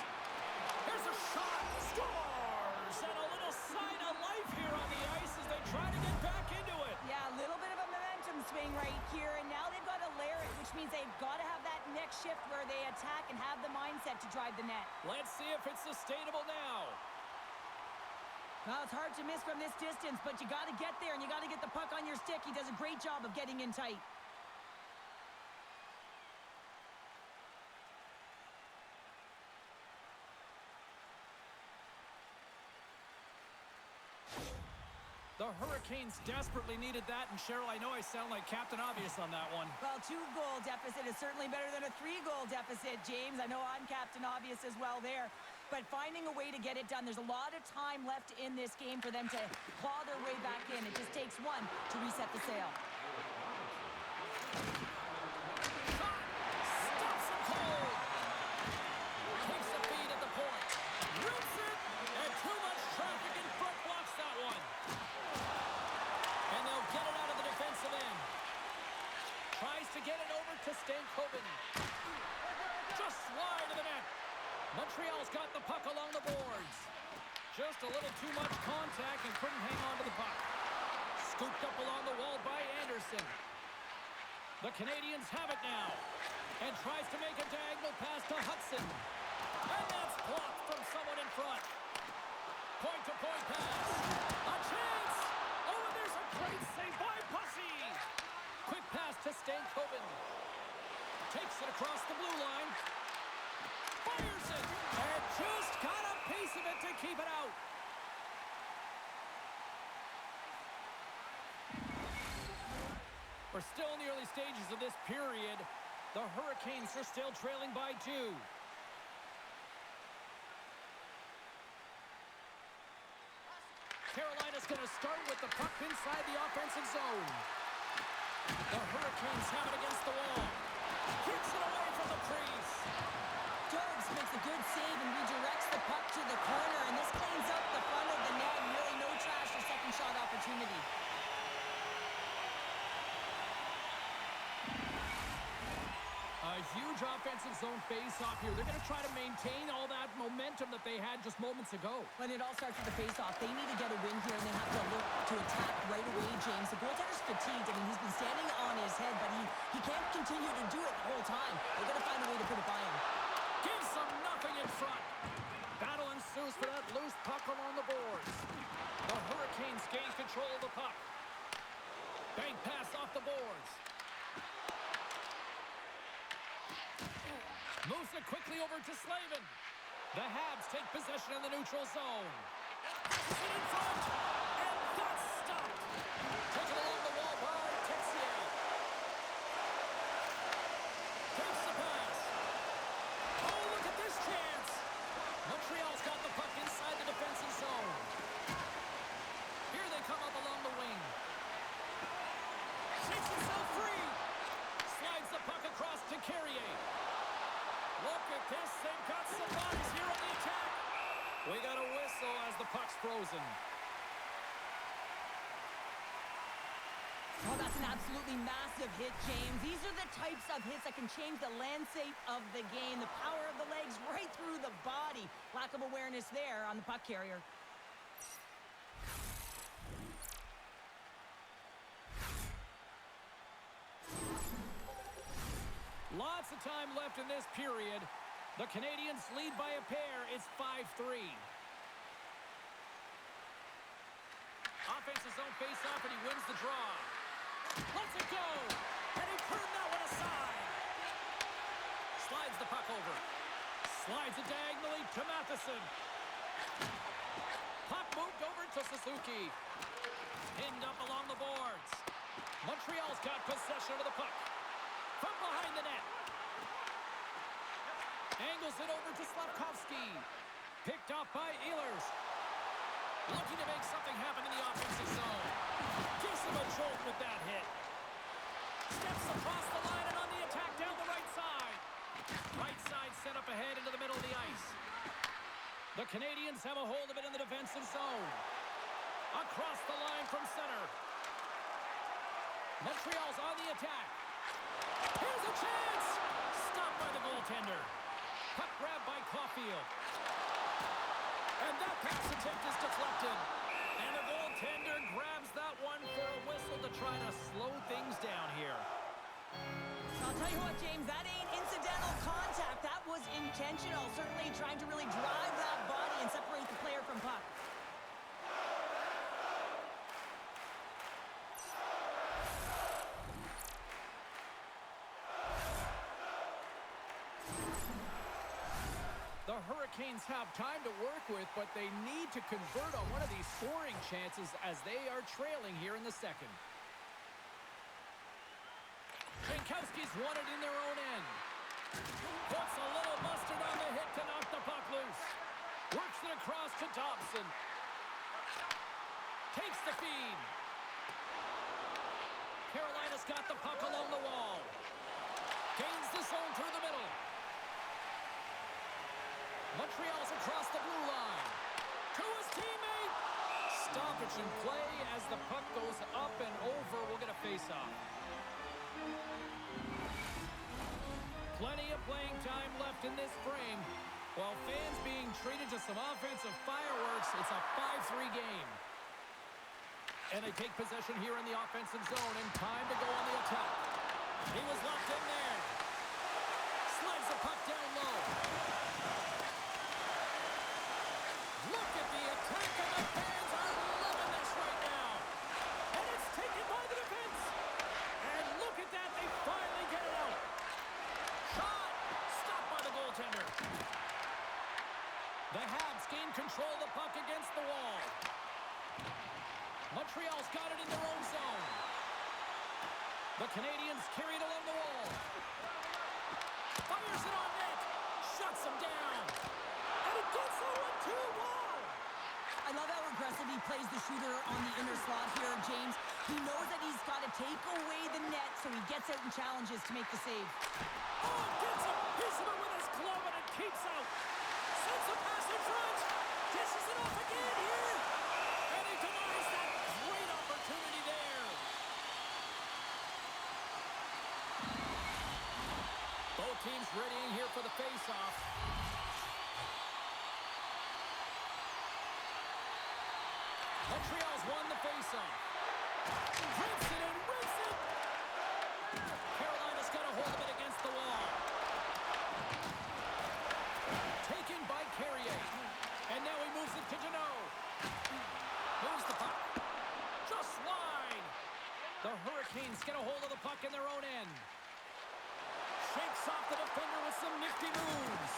A: Here's a shot. Scores! And a little sign of life here on the ice as they try to get back into it.
B: Yeah, a little bit of a momentum swing right here, and now they've got to layer it, which means they've got to have that next shift where they attack and have the mindset to drive the net.
A: Let's see if it's sustainable now.
B: Well, it's hard to miss from this distance, but you got to get there, and you got to get the puck on your stick. He does a great job of getting in tight.
A: The Hurricanes desperately needed that, and Cheryl, I know I sound like Captain Obvious on that one.
B: Well, 2-goal deficit is certainly better than a 3-goal deficit, James. I know I'm Captain Obvious as well there. But finding a way to get it done, there's a lot of time left in this game for them to claw their way back in. It just takes one to reset the sail.
A: Shot! Stops him cold! Takes the feed at the point. Rips it! And too much traffic in front blocks that one. And they'll get it out of the defensive end. Tries to get it over to Stankoven. Just wide of the net. Montreal's got the puck along the boards. Just a little too much contact and couldn't hang on to the puck. Scooped up along the wall by Anderson. The Canadiens have it now. And tries to make a diagonal pass to Hudson. And that's blocked from someone in front. Point-to-point pass. A chance! Oh, and there's a great save by Bussy. Quick pass to Stankoven. Takes it across the blue line. Fires it. And just got a piece of it to keep it out. We're still in the early stages of this period. The Hurricanes are still trailing by 2. Carolina's going to start with the puck inside the offensive zone. The Hurricanes have it against the wall. Kicks it away from the crease.
B: Jones makes a good save and redirects the puck to the corner, and this cleans up the front of the net, and really no trash or second shot opportunity.
A: A huge offensive zone face-off here. They're going to try to maintain all that momentum that they had just moments ago.
B: When it all starts with the face-off, they need to get a win here, and they have to look to attack right away, James. The goaltender's fatigued. I mean, he's been standing on his head, but he can't continue to do it the whole time. They've got to find a way to put it by him.
A: Gives them nothing in front. Battle ensues for that loose puck along the boards. The Hurricanes gain control of the puck. Bank pass off the boards. Moves it quickly over to Slavin. The Habs take possession in the neutral zone. Passes it in front. And that's stopped. Taken along the wall by Texier. Takes the pass. Oh, look at this chance. Montreal's got the puck inside the defensive zone. Here they come up along the wing. Shakes himself free. Slides the puck across to Carrier. Look at this. They've got some bodies here on the attack. We got a whistle as the puck's frozen.
B: Oh, that's an absolutely massive hit, James. These are the types of hits that can change the landscape of the game. The power of the legs right through the body. safety. Lack of awareness there on the puck carrier.
A: Lots of time left in this period. The Canadiens lead by a pair. It's 5-3. Offensive zone face-off, and he wins the draw. Lets it go. And he turned that one aside. Slides the puck over. Slides it diagonally to Matheson. Puck moved over to Suzuki. Pinned up along the boards. Montreal's got possession of the puck. From behind the net. Angles it over to Slavkovsky. Picked off by Ehlers. Looking to make something happen in the offensive zone. Gives him a jolt with that hit. Steps across the line and on the attack down the right side. Right side set up ahead into the middle of the ice. The Canadiens have a hold of it in the defensive zone. Across the line from center. Montreal's on the attack. Here's a chance! Stopped by the goaltender. Puck grab by Caulfield. And that pass attempt is deflected. And the goaltender grabs that one for a whistle to try to slow things down here.
B: I'll tell you what, James, that ain't incidental contact. That was intentional. Certainly trying to really drive that body and separate the player from puck.
A: The Hurricanes have time to work with, but they need to convert on one of these scoring chances as they are trailing here in the second. Jankowski's won it in their own end. Puts a little mustard on the hit to knock the puck loose. Works it across to Dobson. Takes the feed. Carolina's got the puck along the wall. Gains the zone through the middle. Montreal's across the blue line. To his teammate. Stoppage in play as the puck goes up and over. We'll get a face-off. Plenty of playing time left in this frame. While fans being treated to some offensive fireworks, it's a 5-3 game. And they take possession here in the offensive zone, and time to go on the attack. He was locked in there. Slides the puck down low. Look at the attack, and the fans are loving this right now. And it's taken by the defense. And look at that, they finally get it out. Shot! Stopped by the goaltender. The Habs gain control of the puck against the wall. Montreal's got it in their own zone. The Canadiens carry it along the wall. Fires it on net. Shuts him down. And it gets that one too. Wow!
B: I love how aggressive he plays the shooter on the inner slot here, James. He knows that he's got to take away the net, so he gets out and challenges to make the save.
A: Oh, gets him. Hits him with his glove, and it keeps out. Sends a pass in front. Dishes it off again here. And he denies that great opportunity there. Both teams readying here for the face-off. Montreal's won the face-off. Rips it and rips it. Carolina's got a hold of it against the wall. Taken by Carrier. And now he moves it to Jeannot. Moves the puck. Just wide. The Hurricanes get a hold of the puck in their own end. Shakes off the defender with some nifty moves.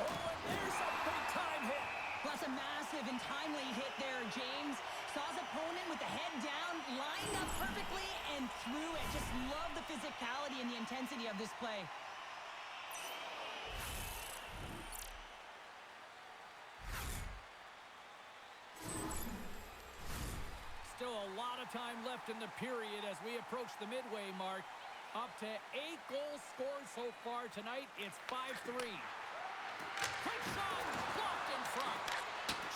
A: Oh, and there's a big-time hit.
B: That's a massive and timely hit there, James. Saw his opponent with the head down, lined up perfectly, and threw it. Just love the physicality and the intensity of this play.
A: Still a lot of time left in the period as we approach the midway mark. Up to 8 goals scored so far tonight. It's 5-3. Quick shot, blocked in front.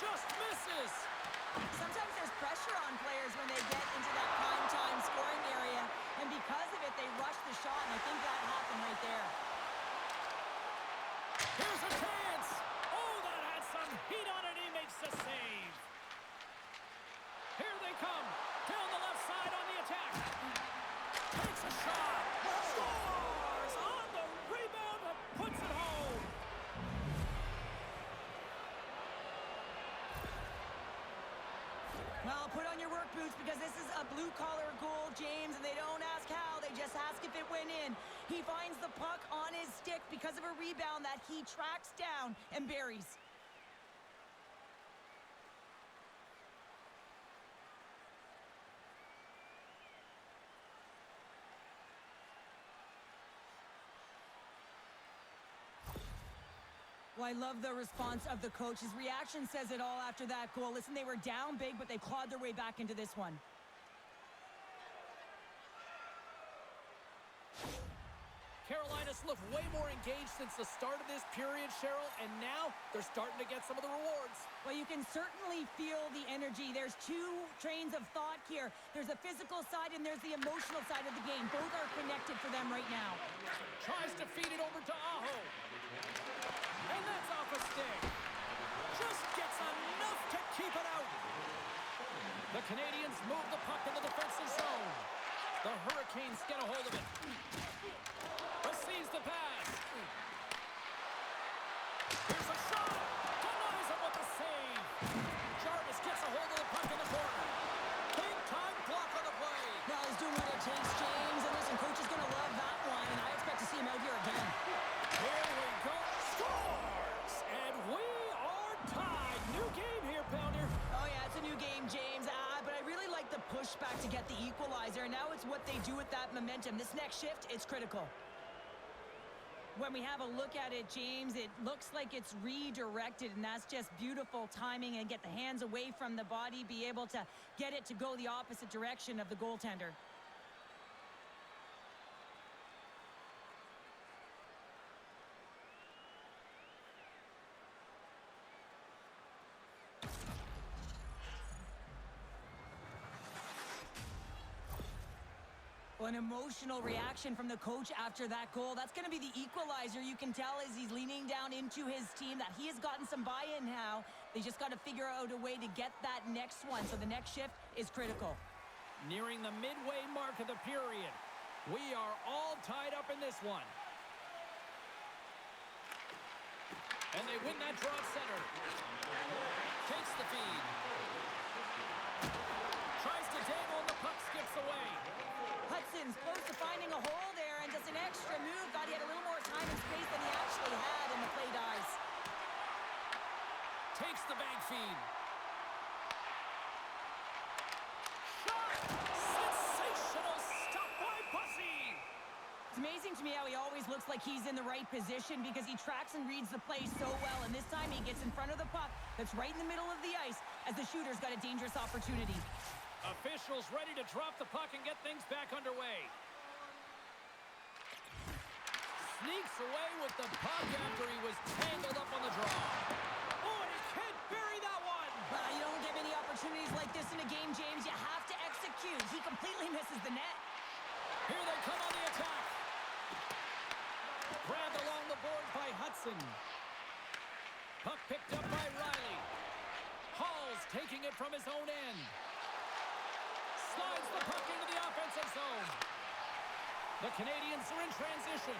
A: Just misses.
B: Sometimes there's pressure on players when they get into that prime time scoring area, and because of it, they rush the shot, and I think that happened right there.
A: Here's a chance. Oh, that heat on it. He makes the save. Here they come. Down the left side on the attack. Takes a shot. Scores on the rebound and puts it home.
B: Well, put on your work boots because this is a blue-collar goal, James, and they don't ask how. They just ask if it went in. He finds the puck on his stick because of a rebound that he tracks down and buries. Well, I love the response of the coach. His reaction says it all after that goal. Listen, they were down big, but they clawed their way back into this one.
A: Carolina's looked way more engaged since the start of this period, Cheryl, and now they're starting to get some of the rewards.
B: Well, you can certainly feel the energy. There's two trains of thought here. There's the physical side and there's the emotional side of the game. Both are connected for them right now.
A: Tries to feed it over to Aho. And that's off a stick. Just gets enough to keep it out. The Canadiens move the puck in the defensive zone. The Hurricanes get a hold of it. Receives the pass. Here's a shot. Denies him with the save. Jarvis gets a hold of the puck in the corner. Big time block on the play.
B: Well, he's doing what it takes, James. And listen, coach is going to love that one. And I expect to see him out here again.
A: Here we go. Scores! And we are tied. New game here, Pounder.
B: Oh, yeah, it's a new game, James. But I really like the pushback to get the equalizer. And now it's what they do with that momentum. This next shift, it's critical. When we have a look at it, James, it looks like it's redirected, and that's just beautiful timing and get the hands away from the body, be able to get it to go the opposite direction of the goaltender. An emotional reaction from the coach after that goal. That's going to be the equalizer. You can tell as he's leaning down into his team that he has gotten some buy-in now. They just got to figure out a way to get that next one. So the next shift is critical.
A: Nearing the midway mark of the period. We are all tied up in this one. And they win that draw center. Takes the feed. Tries to dangle and the puck skips away.
B: Hudson's close to finding a hole there and does an extra move. Thought he had a little more time and space than he actually had, and the play dies.
A: Takes the bank feed. Shot! Sensational stop by Bussy!
B: It's amazing to me how he always looks like he's in the right position because he tracks and reads the play so well, and this time he gets in front of the puck that's right in the middle of the ice as the shooter's got a dangerous opportunity.
A: Officials ready to drop the puck and get things back underway. Sneaks away with the puck after he was tangled up on the draw. Oh, and he can't bury that one.
B: Well, you don't get many opportunities like this in a game, James. You have to execute. He completely misses the net.
A: Here they come on the attack. Grabbed along the board by Hudson. Puck picked up by Riley. Hall's taking it from his own end. Slides the puck into the offensive zone. The Canadiens are in transition.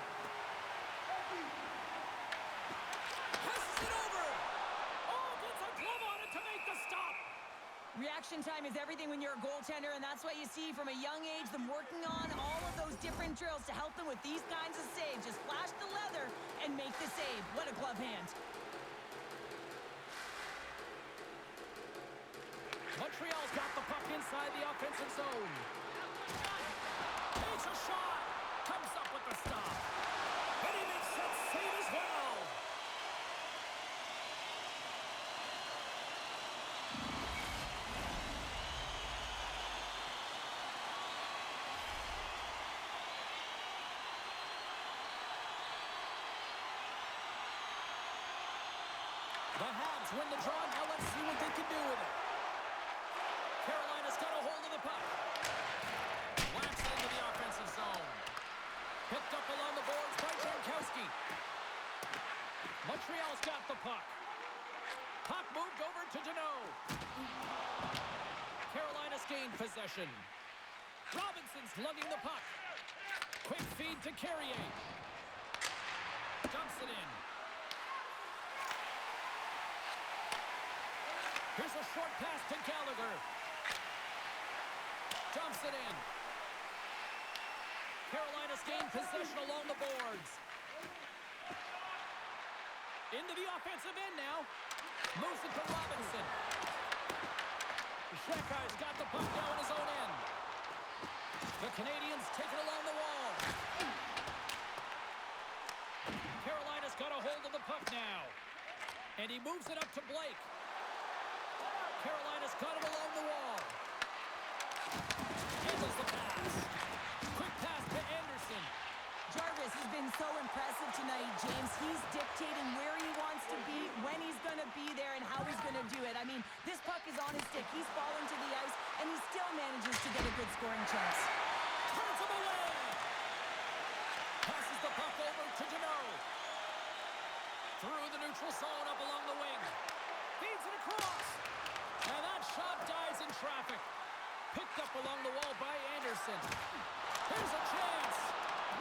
A: Passes it over. Oh, gets a glove on it to make the stop.
B: Reaction time is everything when you're a goaltender, and that's why you see from a young age them working on all of those different drills to help them with these kinds of saves. Just flash the leather and make the save. What a glove hand.
A: Montreal's got the puck inside the offensive zone. Takes a shot. Comes up with the stop. And he makes that save as well. The Habs win the draw. Now let's see what they can do with it. Carolina's got a hold of the puck. Whacks into the offensive zone. Picked up along the boards by Jankowski. Montreal's got the puck. Puck moved over to Deneau. Carolina's gained possession. Robinson's lugging the puck. Quick feed to Carrier. Dumps it in. Here's a short pass to Gallagher. Dumps it in. Carolina's gained possession along the boards. Into the offensive end now. Moves it to Robinson. Shekai's got the puck now in his own end. The Canadiens take it along the wall. Carolina's got a hold of the puck now. And he moves it up to Blake. Carolina's got it along the wall. Handles the pass. Quick pass to Anderson.
B: Jarvis has been so impressive tonight, James. He's dictating where he wants to be, when he's going to be there, and how he's going to do it. I mean, this puck is on his stick. He's falling to the ice, and he still manages to get a good scoring chance.
A: Turns him away. Passes the puck over to Deneau. Through the neutral zone up along the wing. Feeds it across. And that shot dies in traffic. Picked up along the wall by Anderson. Here's a chance.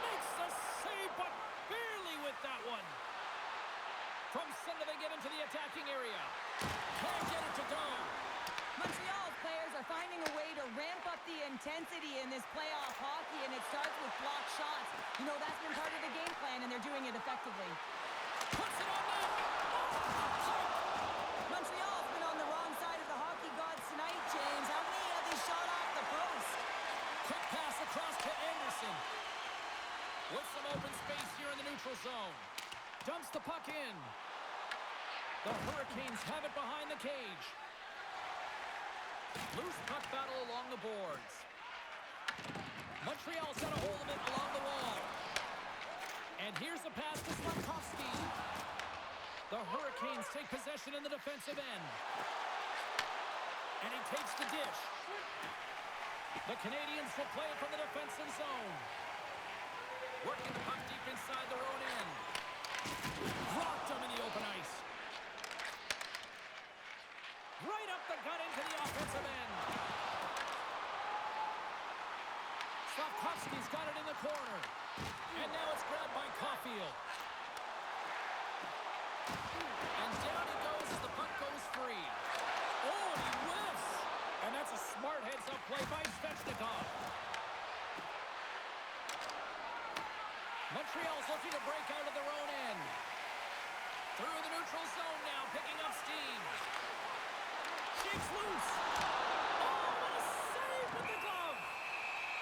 A: Makes the save, but barely with that one. From center, they get into the attacking area. Can't get it to go.
B: Montreal's players are finding a way to ramp up the intensity in this playoff hockey, and it starts with block shots. You know, that's been part of the game plan, and they're doing it effectively.
A: Puts it on net.
B: Montreal's been on the wrong side of the hockey gods tonight, James. How many have they shot off the post?
A: Quick pass across to Anderson. With some open space here in the neutral zone. Dumps the puck in. The Hurricanes have it behind the cage. Loose puck battle along the boards. Montreal's got a hold of it along the wall. And here's the pass to Slavkovsky. The Hurricanes take possession in the defensive end. And he takes the dish. The Canadiens will play it from the defensive zone. Working the puck deep inside their own end. Blocked them in the open ice. Right up the gut into the offensive end. Slavkovsky's got it in the corner. And now it's grabbed by Caulfield. And down he goes as the puck goes free. Oh, and he whiffs. And that's a smart heads-up play by Svechnikov. Montreal's looking to break out of their own end. Through the neutral zone now, picking up steam. Shakes loose. Oh, what a save with the glove.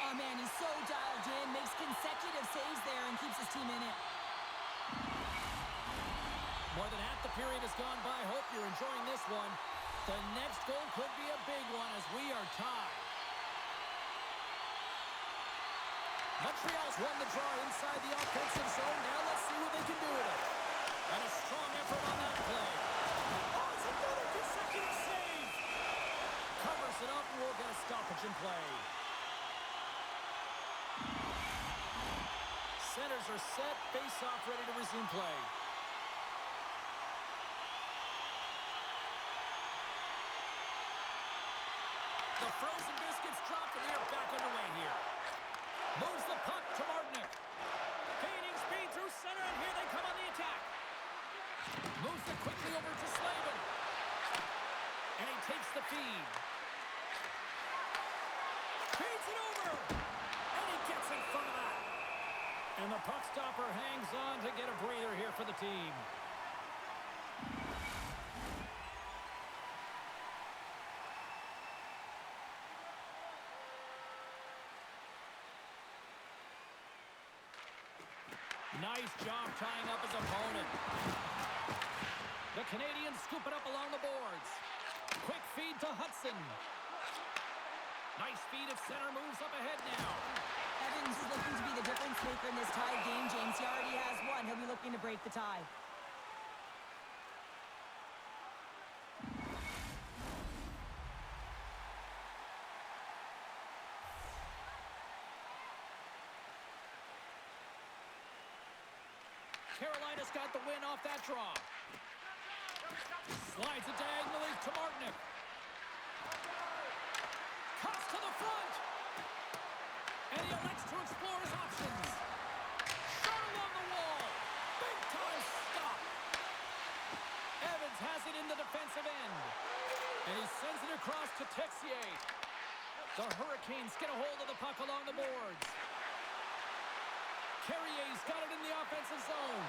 B: Oh, man, he's so dialed in, makes consecutive saves there, and keeps his team in it.
A: More than half the period has gone by. Hope you're enjoying this one. The next goal could be a big one as we are tied. Montreal's won the draw inside the offensive zone. Now let's see what they can do with it. And a strong effort on that play. Oh, it's another consecutive save. Covers it up and we'll get a stoppage in play. Centers are set. Face-off ready to resume play. The frozen biscuits dropped and we are back underway here. Moves the puck to Martinic. Gaining speed through center, and here they come on the attack. Moves it quickly over to Slavin. And he takes the feed. Feeds it over. And he gets in front of that. And the puck stopper hangs on to get a breather here for the team. Nice job tying up his opponent. The Canadiens scoop it up along the boards. Quick feed to Hudson. Nice feed at center, moves up ahead now.
B: Evans is looking to be the difference maker in this tie game, James. He already has one. He'll be looking to break the tie.
A: Carolina's got the win off that draw. Slides it diagonally to Martinick. Cuts to the front. And he elects to explore his options. Shot along the wall. Big time stop. Evans has it in the defensive end. And he sends it across to Texier. The Hurricanes get a hold of the puck along the boards. Carrier's got it in the offensive zone.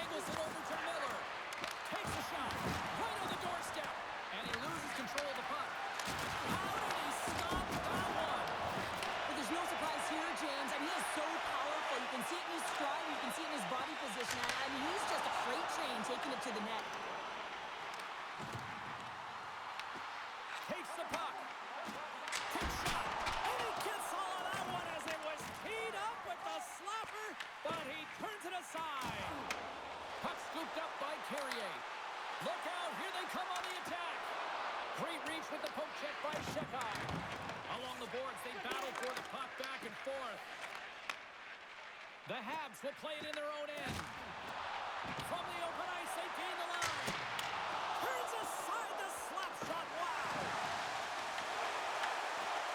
A: Angles it over to Miller. Takes a shot. Right on the doorstep. And he loses control of the puck. How did he stop that one?
B: Well, there's no surprise here, James. I mean, he is so powerful. You can see it in his stride. You can see it in his body position. I mean, he's just a freight train taking it to the net.
A: Takes the puck. Quick shot. And he gets all of that one as it was teed up with the slapper, but he turns it aside. Puck scooped up by Carrier. Look out, here they come on the attack. Great reach with the poke check by Shekai. Along the boards, they battle for the puck back and forth. The Habs will play it in their own end. From the open ice, they gain the line. Turns aside the slap shot. Wow!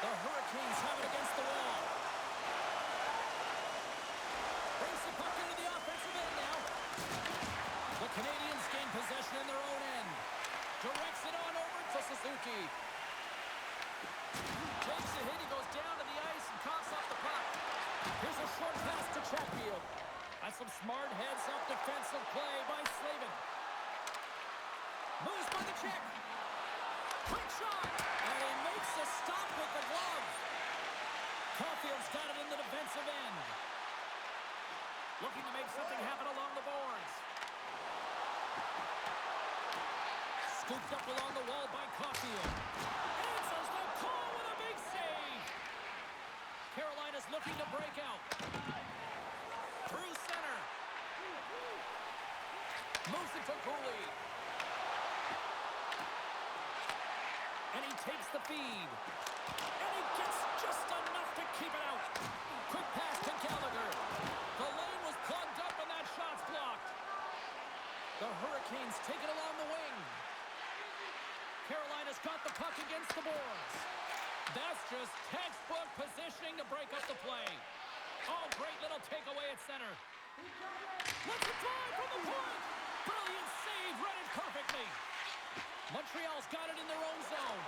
A: The Hurricanes have it against the wall. Brings the puck into the offensive end now. The Canadiens gain possession in their own end. Directs it on over to Suzuki. Takes the hit. He goes down to the ice and coughs off the puck. Here's a short pass to Chatfield. That's some smart heads-up defensive play by Slavin. Moves by the check. Quick shot. And he makes the stop with the glove. Caulfield's got it in the defensive end. Looking to make something happen along the boards. Scooped up along the wall by Caulfield. Answers the call with a big save. Carolina's looking to break out. Through center. Moves it to Cooley. And he takes the feed. And he gets just enough to keep it out. Quick pass to Gallagher. The lane was plugged up and that shot's blocked. The Hurricanes take it along the wing. Carolina's got the puck against the boards. That's just textbook positioning to break up the play. Oh, great little takeaway at center. Let's it fly from the point. Brilliant save, read it perfectly. Montreal's got it in their own zone.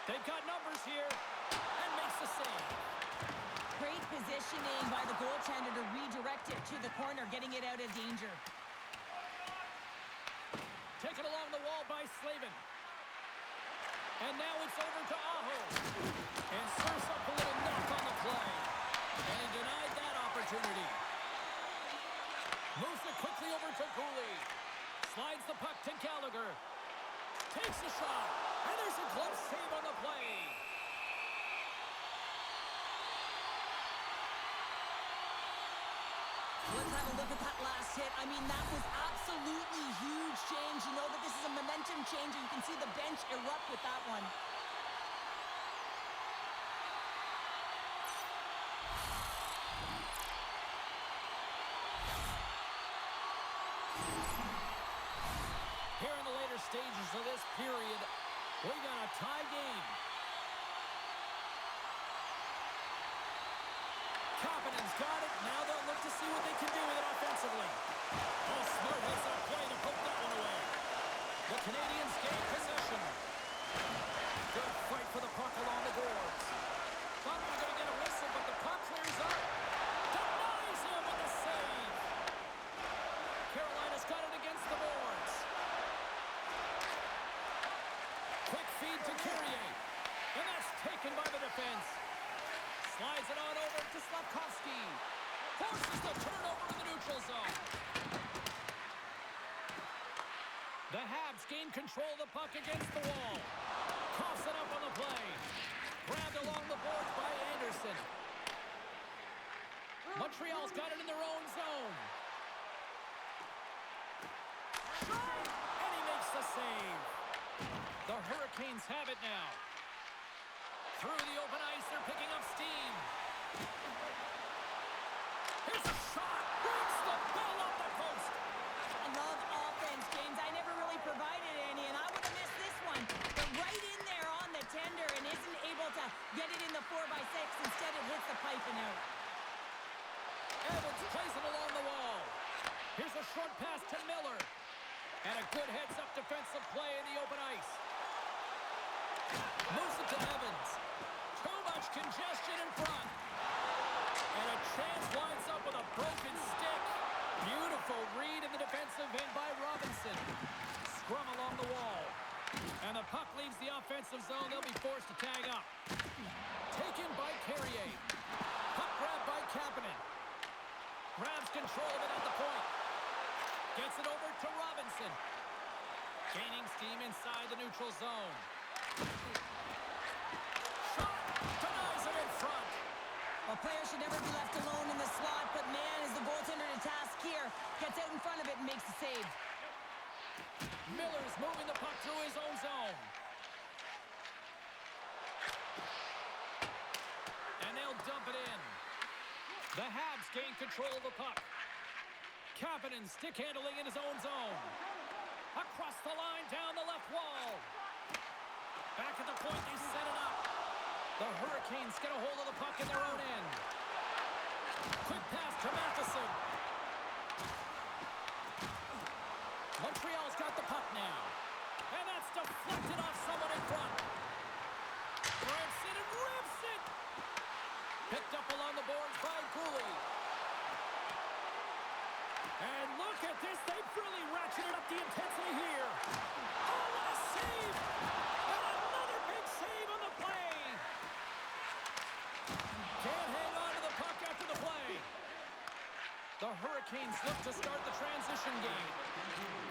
A: They've got numbers here and makes the save.
B: Great positioning by the goaltender to redirect it to the corner, getting it out of danger.
A: Taken along the wall by Slavin. And now it's over to Aho. And serves up a little knock on the play. And he denied that opportunity. Moves it quickly over to Cooley. Slides the puck to Gallagher. Takes a shot. And there's a glove save on the play.
B: Let's have a look at that last hit. I mean, that was absolutely huge change. You know that this is a momentum changer. You can see the bench erupt with that one.
A: Here in the later stages of this period, we got a tie game. Kapanen's got it. Now they'll look to see what they can do with it offensively. Oh, smart heads-up play to poke that one away. The Canadiens gain possession. Good fight for the puck along the boards. Thought we were going to get a whistle, but the puck clears up. Denies him with the save. Carolina's got it against the boards. Quick feed to Carrier. And that's taken by the defense. Slides it on over to Slavkovsky. Forces the turnover in the neutral zone. The Habs gain control of the puck against the wall. Coughs it up on the play. Grabbed along the boards by Anderson. Montreal's got it in their own zone. Shot! And he makes the save. The Hurricanes have it now. Through the open ice, they're picking up steam. Here's a shot. Breaks the bell off the post.
B: I love offense,
A: And a good heads-up defensive play in the open ice. Moves it to Evans. Too much congestion in front. And a chance winds up with a broken stick. Beautiful read in the defensive end by Robinson. Scrum along the wall. And the puck leaves the offensive zone. They'll be forced to tag up. Taken by Carrier. Puck grabbed by Kapanen. Grabs control of it at the point. Gets it over to Robinson. Gaining steam inside the neutral zone. Shot! Denies it in front.
B: A player should never be left alone in the slot, but man, is the goaltender to task here. Gets out in front of it and makes the save.
A: Miller's moving the puck through his own zone. And they'll dump it in. The Habs gain control of the puck. Kapanen stick handling in his own zone. Across the line, down the left wall. Back at the point, they set it up. The Hurricanes get a hold of the puck in their own end. Quick pass to Matheson. Montreal's got the puck now. And that's deflected off someone in front. Grabs it and rips it. Picked up along the boards by Cooley. And look at this. They've really ratcheted up the intensity here. Oh, what a save. And another big save on the play. Can't hang on to the puck after the play. The Hurricanes look to start the transition game.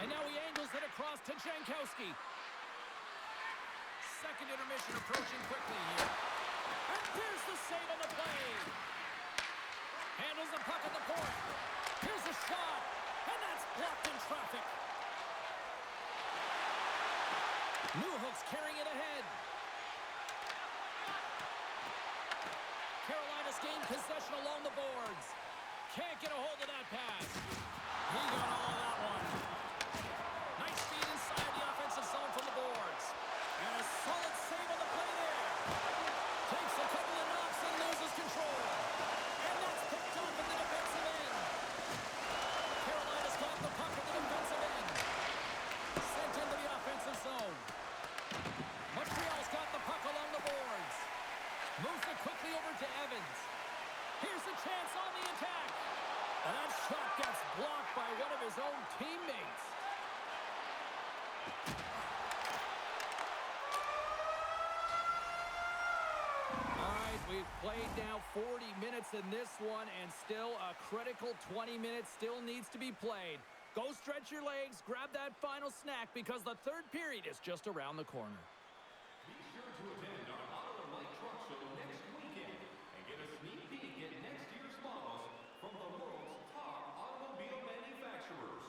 A: And now he angles it across to Jankowski. Second intermission approaching quickly here. And there's the save on the play. Handles the puck at the point. Here's a shot. And that's blocked in traffic. Newhook's carrying it ahead. Carolina's gained possession along the boards. Can't get a hold of that pass. He got all of that one. Nice speed inside the offensive zone from the boards. And a solid save on the play there. Takes a couple of knocks and loses control. And that's picked up in the defensive end. Carolina's got the puck in the defensive end. Sent into the offensive zone. Montreal's got the puck along the boards. Moves it quickly over to Evans. Here's a chance on the attack. And that shot gets blocked by one of his own teammates. All right, we've played now 40 minutes in this one, and still a critical 20 minutes still needs to be played. Go stretch your legs, grab that final snack, because the third period is just around the corner.
D: Be sure to attend our Auto and Light Truck Show next weekend and get a sneak peek at next year's models from the world's top automobile manufacturers.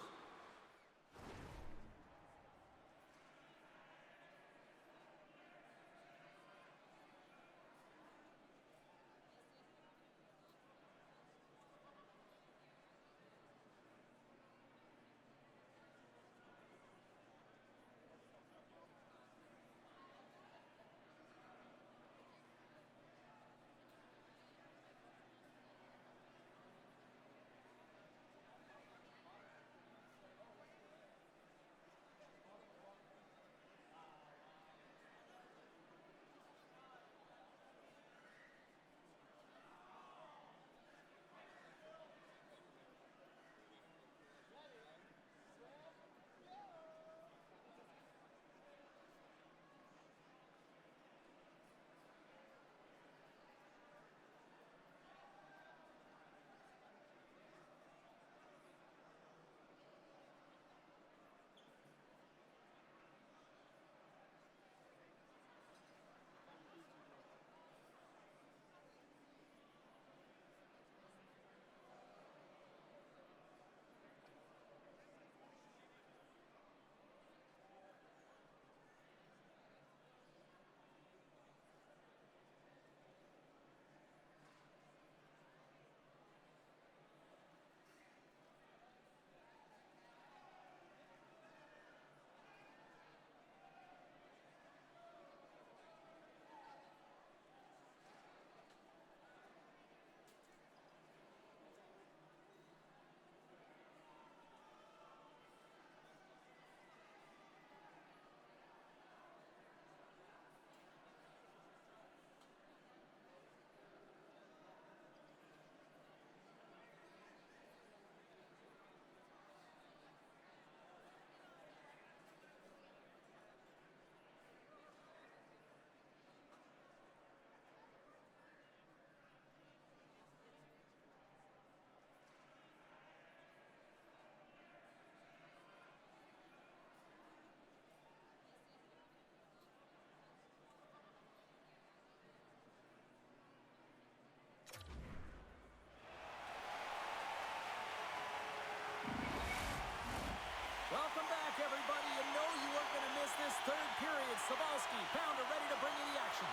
A: Cebulski, Pounder ready to bring you the action.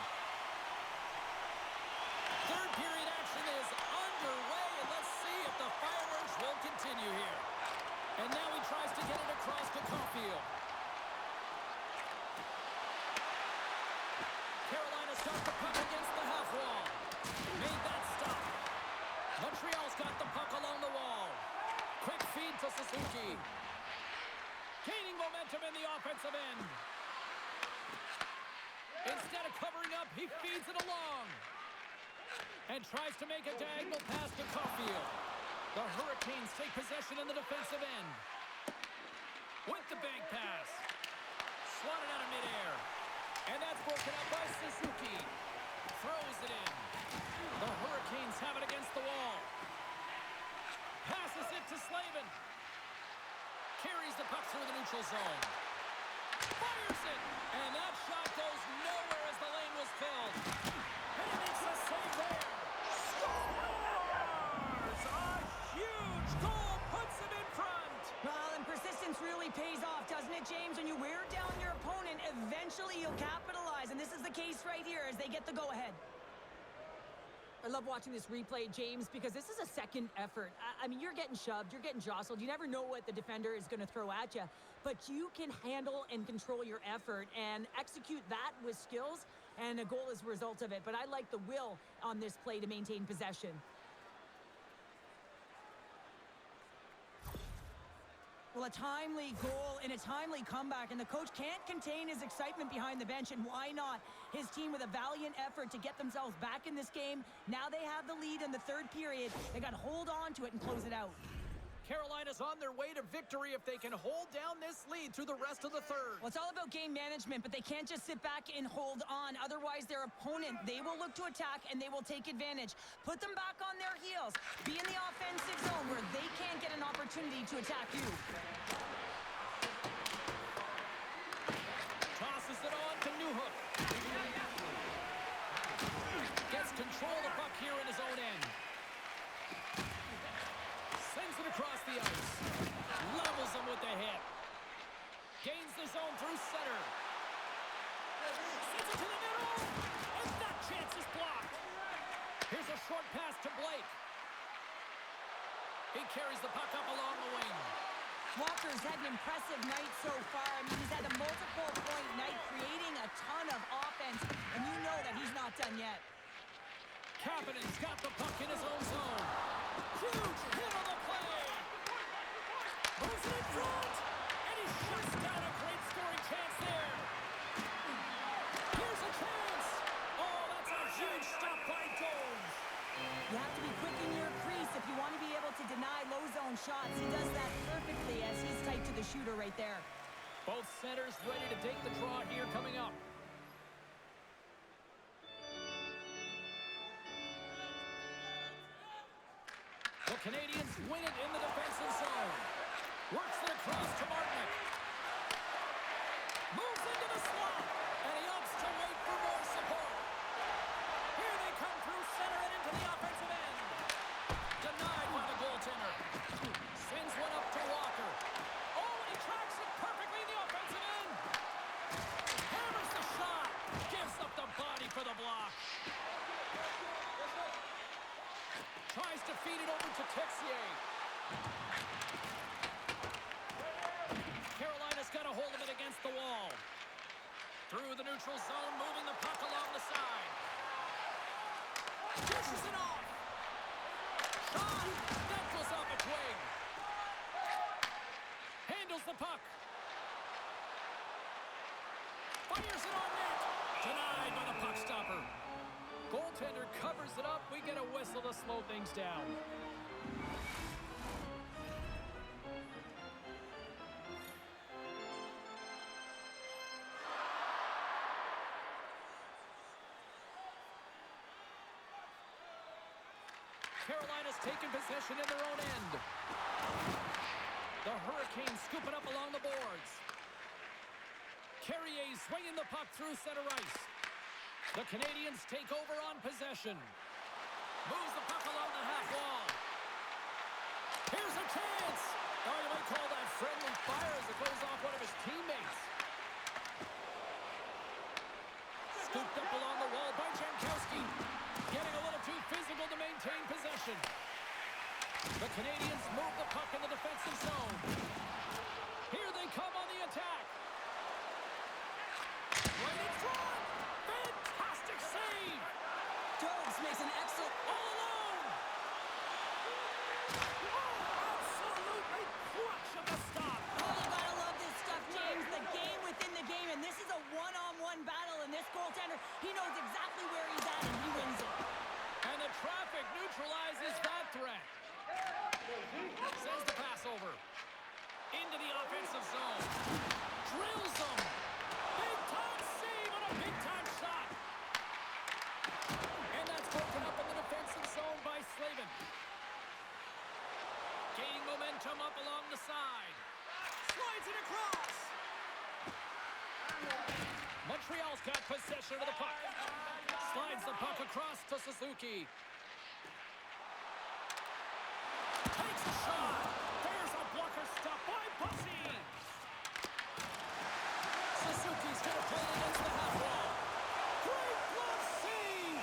A: Third period action is underway, and let's see if the fireworks will continue here. And now he tries to get it across to Caulfield. Carolina starts the puck against the half wall. Made that stop. Montreal's got the puck along the wall. Quick feed to Suzuki. Gaining momentum in the offensive end. Instead of covering up, he feeds it along. And tries to make a diagonal pass to Caulfield. The Hurricanes take possession in the defensive end. With the bank pass. Swatted out of midair. And that's broken up by Suzuki. Throws it in. The Hurricanes have it against the wall. Passes it to Slavin. Carries the puck through the neutral zone. Fires it. And that shot goes nowhere as the lane was filled. And he makes a save there. Scores! A huge goal puts him in front.
B: Well, and persistence really pays off, doesn't it, James? When you wear down your opponent, eventually you'll capitalize. And this is the case right here as they get the go-ahead. I love watching this replay, James, because this is a second effort. I mean, you're getting shoved, you're getting jostled. You never know what the defender is going to throw at you. But you can handle and control your effort and execute that with skills, and a goal is a result of it. But I like the will on this play to maintain possession. Well, a timely goal and a timely comeback, and the coach can't contain his excitement behind the bench, and why not? His team with a valiant effort to get themselves back in this game. Now they have the lead in the third period. They got to hold on to it and close it out.
A: Carolina's on their way to victory if they can hold down this lead through the rest of the third.
B: Well, it's all about game management, but they can't just sit back and hold on. Otherwise, their opponent, they will look to attack, and they will take advantage. Put them back on their heels. Be in the offensive zone where they can't get an opportunity to attack you.
A: Tosses it on to Newhook. Gets control of the puck here in his own end. Sends it across the ice. Levels him with the hit. Gains the zone through center. Sends it to the middle. And that chance is blocked. Here's a short pass to Blake. He carries the puck up along the wing.
B: Walker's had an impressive night so far. I mean, he's had a multiple-point night, creating a ton of offense, and you know that he's not done yet.
A: Kapanen's got the puck in his own zone. Huge hit on the play. Moves it in front. And he shuts down a great scoring chance there. Here's a chance. Oh, that's a huge stop by Jones.
B: You have to be quick in your crease if you want to be able to deny low zone shots. He does that perfectly as he's tight to the shooter right there.
A: Both centers ready to take the draw here coming up. The Canadiens win it in the defensive zone. Works it across to Martinick. Moves into the slot. And he opts to wait for more support. Here they come through center and into the offensive end. Denied by the goaltender. Sends one up to Walker. Oh, and he tracks it perfectly in the offensive end. Hammers the shot. Gives up the body for the block. Tries to feed it over to Texier. Carolina's got a hold of it against the wall. Through the neutral zone, moving the puck along the side. Pushes it off. Shot. That goes off its wing. Handles the puck. Fires it on net. Denied by the puck stopper. Goaltender covers it up. We get a whistle to slow things down. Carolina's taken possession in their own end. The Hurricanes scoop it up along the boards. Carrier swinging the puck through center ice. The Canadiens take over on possession. Moves the puck along the half wall. Here's a chance. Oh, you might call that friendly fire as it goes off one of his teammates. Canadiens move the puck in the defensive zone. Here they come on the attack. Right in front. Fantastic save.
B: Jones makes an excellent...
A: All alone. Oh, absolutely clutch of the stop.
B: Oh, you gotta love this stuff, James. The game within the game, and this is a one-on-one battle, and this goaltender, he knows exactly where he's at, and he wins it.
A: And the traffic neutralizes that threat. Sends the pass over. Into the offensive zone. Drills them. Big-time save on a big-time shot. And that's broken up in the defensive zone by Slavin. Gaining momentum up along the side. Slides it across. Montreal's got possession of the puck. Slides the puck across to Suzuki. Takes a shot. There's a blocker stop by Bussy. Suzuki's going to play against the half wall. Great glove save.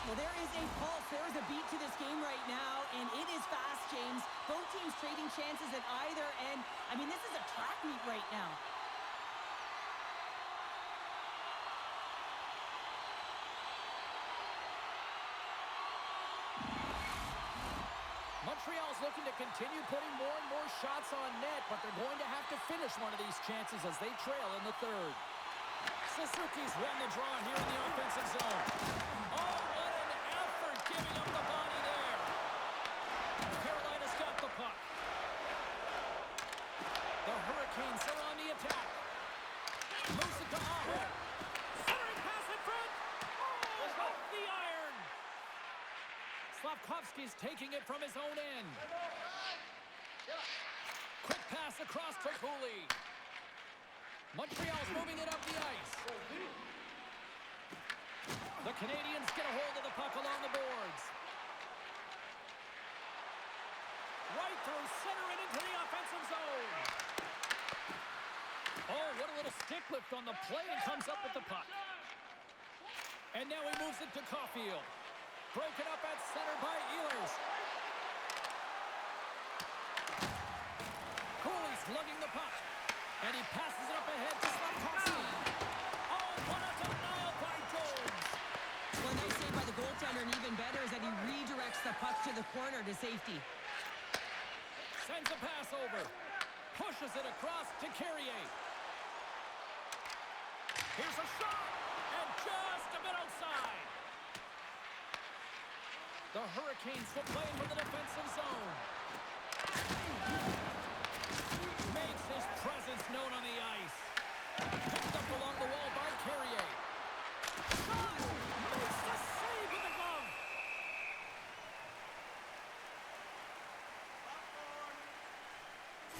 B: Well, there is a pulse. There is a beat to this game right now, and it is fast, James. Both teams trading chances at either end. I mean, this is a track meet right now.
A: Montreal's looking to continue putting more and more shots on net, but they're going to have to finish one of these chances as they trail in the third. Suzuki's won the draw here in the offensive zone. Oh, what an effort giving up the body there. Carolina's got the puck. The Hurricanes are on the attack. Moves it to Aho. Centering pass in front. Oh, off the iron. Slavkovsky's taking it from his own end. Quick pass across to Cooley. Montreal's moving it up the ice. The Canadiens get a hold of the puck along the boards. Right through center and into the offensive zone. Oh, what a little stick lift on the play, and comes up with the puck. And now he moves it to Caulfield. Broken up at center by Ehlers. Cooley's lugging the puck. And he passes it up ahead to Slavkovsky. Oh, what a denial by Jones.
B: Well, nice save by the goaltender, and even better is that he redirects the puck to the corner to safety.
A: Sends a pass over. Pushes it across to Carrier. Here's a shot. And just a bit outside. The Hurricanes will play from the defensive zone. Makes his presence known on the ice. Picked up along the wall by Carrier. Shot! Makes the save with the glove.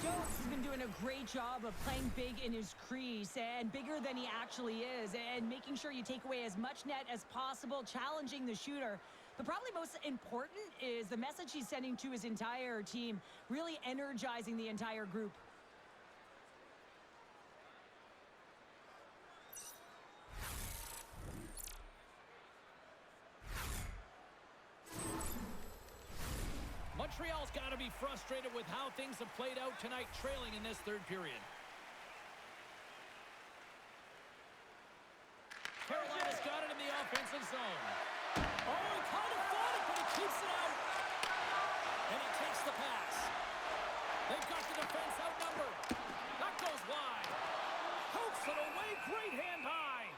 B: Jones has been doing a great job of playing big in his crease, and bigger than he actually is, and making sure you take away as much net as possible, challenging the shooter. But probably most important is the message he's sending to his entire team, really energizing the entire group.
A: Montreal's got to be frustrated with how things have played out tonight, trailing in this third period. Carolina's got it in the offensive zone. Oh, he kind of fought it, but he keeps it out. And he takes the pass. They've got the defense outnumbered. That goes wide. Pokes it away, great hand high.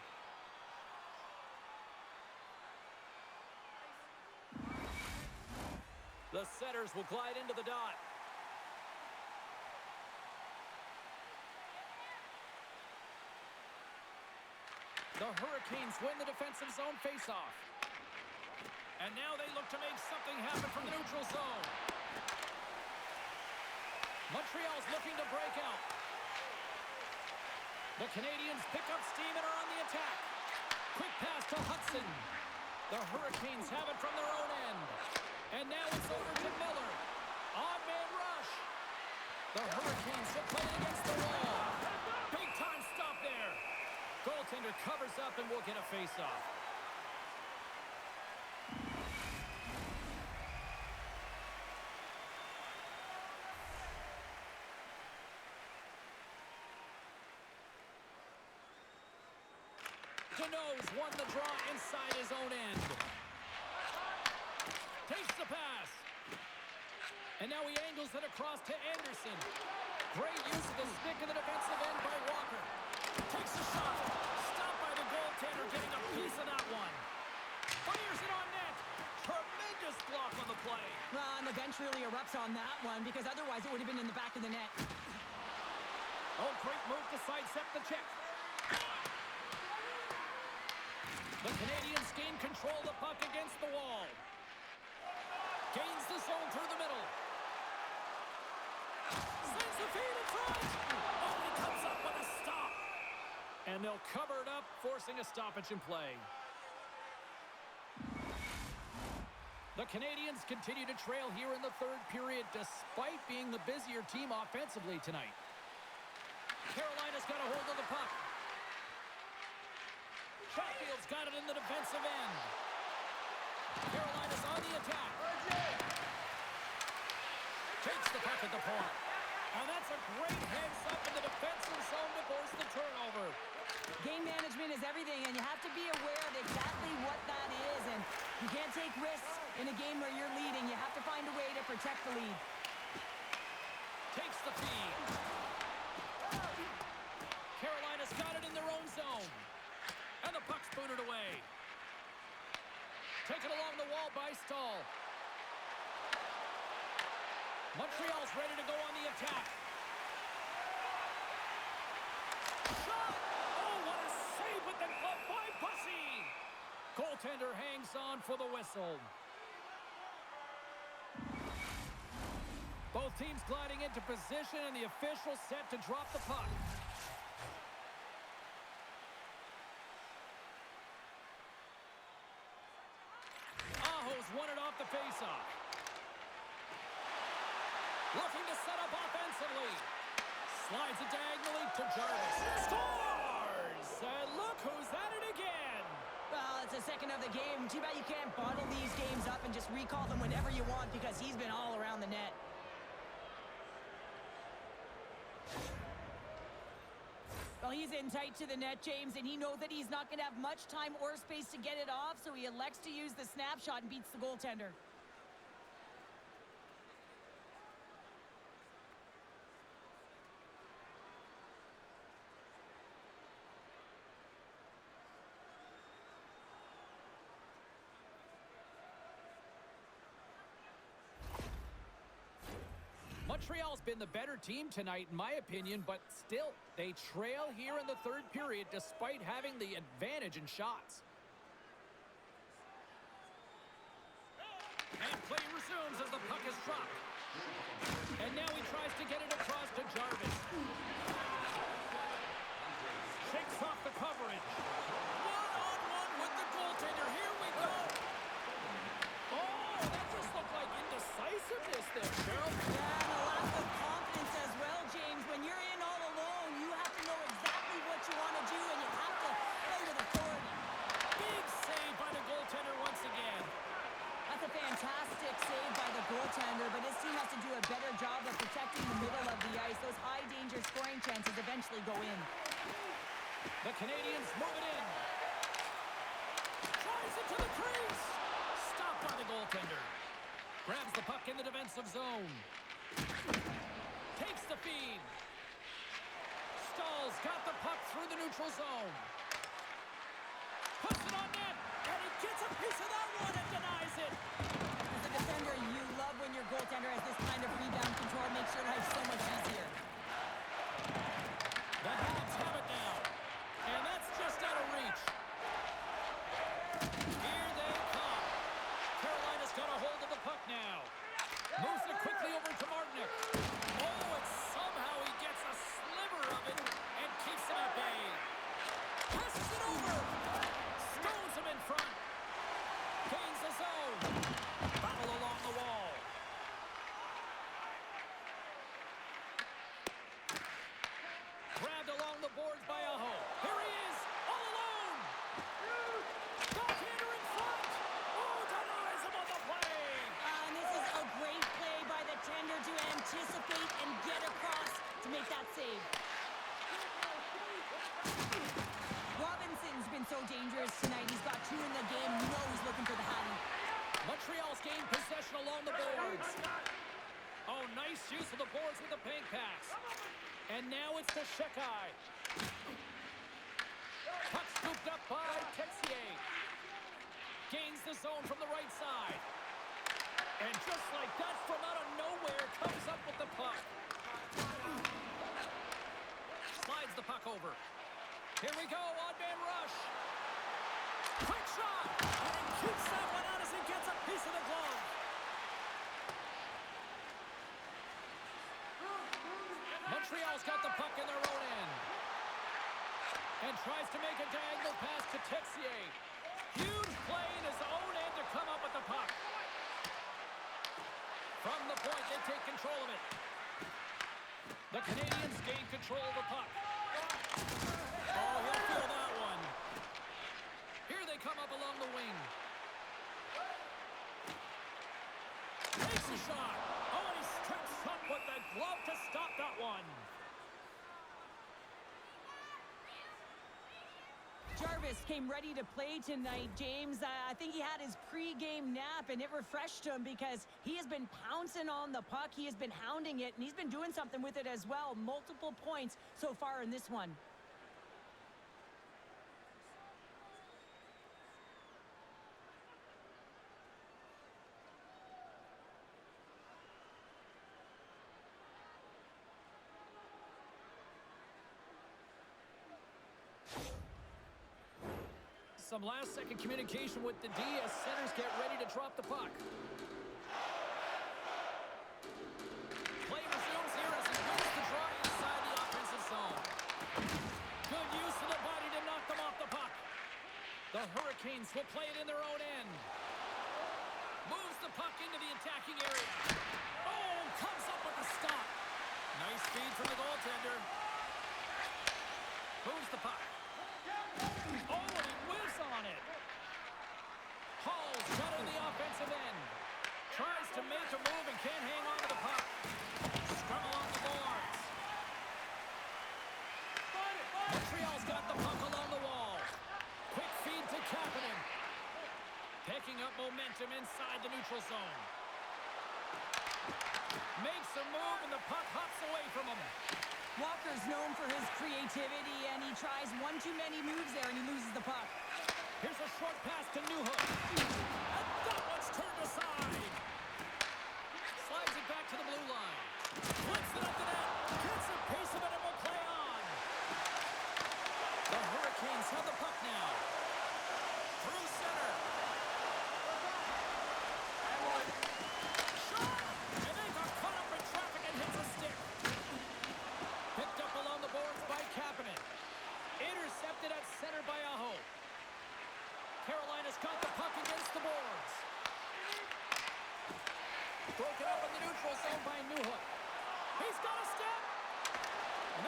A: The setters will glide into the dot. The Hurricanes win the defensive zone faceoff. And now they look to make something happen from the neutral zone. Montreal's looking to break out. The Canadiens pick up steam and are on the attack. Quick pass to Hudson. The Hurricanes have it from their own end. And now it's over to Miller. Odd man rush. The Hurricanes are playing against the wall. Big time stop there. Goaltender Recovers up and will get a face-off. Deneau's won the draw inside his own end. Takes the pass. And now he angles it across to Anderson. Great use of the stick in the defensive end by Walker. Takes a shot. Stopped by the goaltender, getting a piece of that one. Fires it on net. Tremendous block on the play.
B: Well, and the bench really erupts on that one because otherwise it would have been in the back of the net.
A: Oh, great move to sidestep the check. The Canadiens gain control of the puck against the wall. Gains the zone through the middle. Sends the feed in front. Oh, he comes up with a stop. And they'll cover it up, forcing a stoppage in play. The Canadiens continue to trail here in the third period, despite being the busier team offensively tonight. Carolina's got a hold of the puck. Caulfield's got it in the defensive end. Carolina's on the attack. Takes the puck at the point. And that's a great heads-up in the defensive zone to force the turnover.
B: Game management is everything, and you have to be aware of exactly what that is. And you can't take risks in a game where you're leading. You have to find a way to protect the lead.
A: Takes the feed. Carolina's got it in their own zone. And the puck's booted away. Taken along the wall by Stahl. Montreal's ready to go on the attack. Shot! Oh, what a save with the glove by Bussy! Goaltender hangs on for the whistle. Both teams gliding into position, and the official set to drop the puck. Won it off the faceoff. Looking to set up offensively. Slides it diagonally to Jarvis. Scores! And look who's at it again.
B: Well, it's the second of the game. Too bad you can't bottle these games up and just recall them whenever you want because he's been all around the net. Well, he's in tight to the net, James, and he knows that he's not going to have much time or space to get it off, so he elects to use the snapshot and beats the goaltender.
A: Montreal's been the better team tonight, in my opinion, but still, they trail here in the third period despite having the advantage in shots. And play resumes as the puck is dropped. And now he tries to get it across to Jarvis. Shakes off the coverage. One-on-one with the goaltender. Here we go. Oh, that just looked like indecisiveness there, Cheryl.
B: Yeah, and a lack of confidence as well, James. When you're in all alone, you have to know exactly what you want to do, and you have to play with authority.
A: Big save by the goaltender once again.
B: That's a fantastic save by the goaltender, but his team has to do a better job of protecting the middle of the ice. Those high-danger scoring chances eventually go in.
A: The Canadiens move it in. Tries it to the crease. Stopped by the goaltender. Grabs the puck in the defensive zone. Takes the feed. Stahl's got the puck through the neutral zone. Puts it on net. And he gets a piece of that one and denies it.
B: As a defender, you love when your goaltender has this kind of rebound control. Makes your life so much easier.
A: The Habs have it now. And that's just out of reach. Here they come. Carolina's got a hold of the puck now. Moves it quickly over to Martinick. Oh, and somehow he gets a sliver of it and keeps him at bay. Passes it over. Stones him in front. Gains the zone. Battle along the wall. Grabbed along the boards by Aho. Here he is, all alone. Bank pass. And now it's to Shekai. Puck scooped up by Texier. Gains the zone from the right side. And just like that, from out of nowhere, comes up with the puck. Slides the puck over. Here we go, odd-man rush. Quick shot! And keeps that one out as he gets a piece of the glove. Montreal's got the puck in their own end. And tries to make a diagonal pass to Texier. Huge play in his own end to come up with the puck. From the point, they take control of it. The Canadiens gain control of the puck. Oh, he'll feel that one. Here they come up along the wing. Takes a shot. Oh, and he steps up with the glove to stop that one.
B: Jarvis came ready to play tonight, James. I think he had his pre-game nap, and it refreshed him because he has been pouncing on the puck. He has been hounding it, and he's been doing something with it as well. Multiple points so far in this one.
A: Some last-second communication with the D as centers get ready to drop the puck. Play resumes here as he wins the draw inside the offensive zone. Good use of the body to knock them off the puck. The Hurricanes will play it in their own end. Moves the puck into the attacking area. Oh, comes up with a stop. Nice feed from the goaltender. Moves the puck. Oh, and he whiffs on it. Hall's got on the offensive end. Tries to make a move and can't hang on to the puck. Scrum along the boards. Montreal's got the puck along the wall. Quick feed to Kapanen. Picking up momentum inside the neutral zone. Makes a move and the puck hops away from him.
B: Walker's known for his creativity, and he tries one too many moves there, and he loses the puck.
A: Here's a short pass to Newhook. And that one's turned aside. Slides it back to the blue line. Flips it up the net. Gets a piece of it and will play on. The Hurricanes have the puck now. Through center. Shot! And they got caught up in traffic and hits a stick. Picked up along the boards by Kapanen. Intercepted at center by Aho. Carolina's got the puck against the boards. Broken up in the neutral zone by Newhook. He's got a step.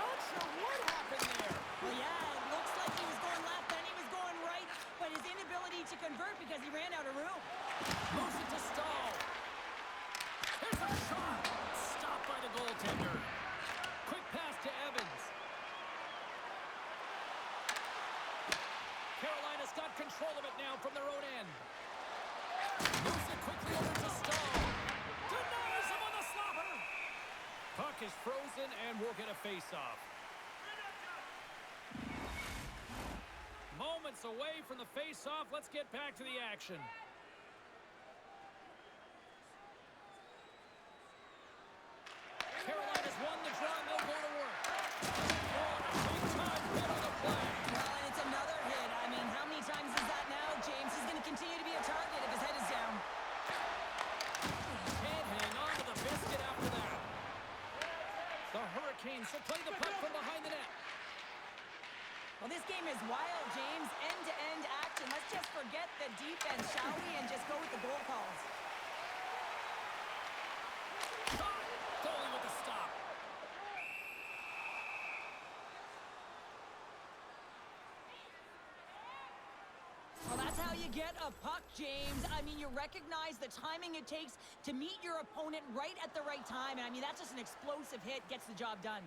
A: Not sure what happened there.
B: Well, yeah, it looks like he was going left, then he was going right, but his inability to convert because he ran out of room.
A: Moves it to Stahl. Here's a shot. Stopped by the goaltender. Quick pass to Evans. Carolina's got control of it now from their own end. Moves it quickly over to Stahl. Denies him on the slobber. Puck is frozen and we'll get a face-off. Moments away from the face-off. Let's get back to the action. Carolina's won the draw and they'll go to work. Oh, a big-time hit on the play.
B: Well, and it's another hit. I mean, how many times is that now, James? He's going to continue to be a target if his head is down.
A: Can't hang on to the biscuit after that. The Hurricanes will play the puck from behind the net.
B: Well, this game is wild, James. End-to-end action. Let's just forget the defense, shall we, and just go with the goal calls.
A: Shot! Goalie with the stop.
B: Well, that's how you get a puck, James. I mean, you recognize the timing it takes to meet your opponent right at the right time. And, I mean, that's just an explosive hit, gets the job done.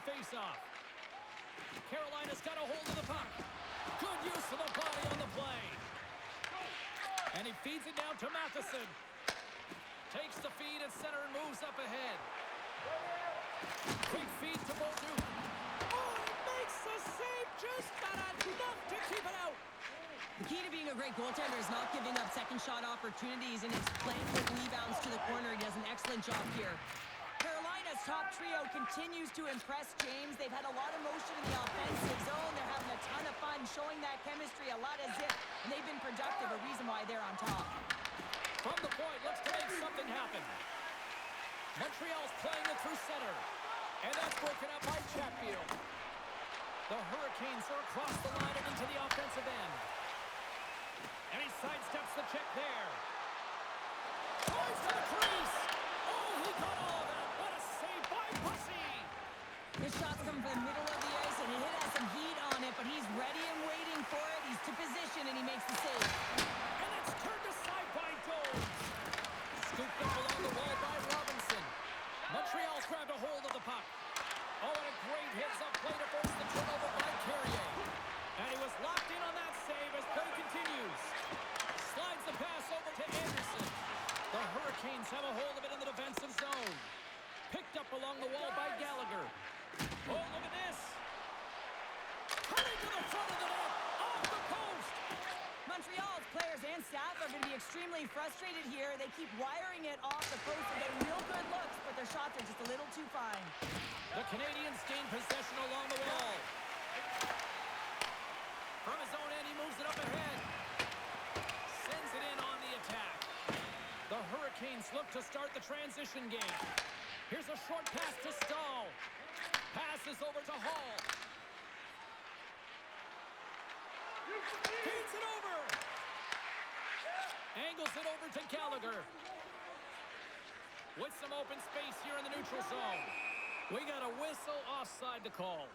A: faceoff. Carolina's got a hold of the puck. Good use of the body on the play. And he feeds it down to Matheson. Takes the feed at center and moves up ahead. Quick feed to Bolduc. Oh, he makes the save. Just got enough to keep it out.
B: The key to being a great goaltender is not giving up second shot opportunities, and it's playing with rebounds to the corner. He does an excellent job here. Carolina's top trio continues to impress, James. They've had a lot of motion in the offensive zone. They're having a ton of fun, showing that chemistry, a lot of zip, and they've been productive, a reason why they're on top.
A: From the point, looks to make something happen. Montreal's playing it through center, and that's broken up by Chatfield. The Hurricanes are across the line and into the offensive end. And he sidesteps the check there. Tries to the crease. Oh, he got all of that. What a save by Pussy.
B: His shot's coming from the middle of the ice, and he has some heat on it, but he's ready and waiting for it. He's to position, and he makes the save.
A: And it's turned aside by Doles. Scooped up along the wall by Robinson. Montreal's grabbed a hold of the puck. Oh, and a great heads-up play to force the turnover by Carrier. And he was locked in on that save as play continues. Slides the pass over to Anderson. The Hurricanes have a hold of it in the defensive zone. Picked up along the wall by Gallagher. Oh, look at this. Cutting to the front of the net. Off the post.
B: Montreal's players and staff are going to be extremely frustrated here. They keep wiring it off the post and getting real good looks, but their shots are just a little too fine.
A: The Canadiens gain possession along the wall. From his own end, he moves it up ahead. Sends it in on the attack. The Hurricanes look to start the transition game. Here's a short pass to Stahl. Passes over to Hall. Feeds it over. Angles it over to Gallagher. With some open space here in the neutral zone. We got a whistle offside to call.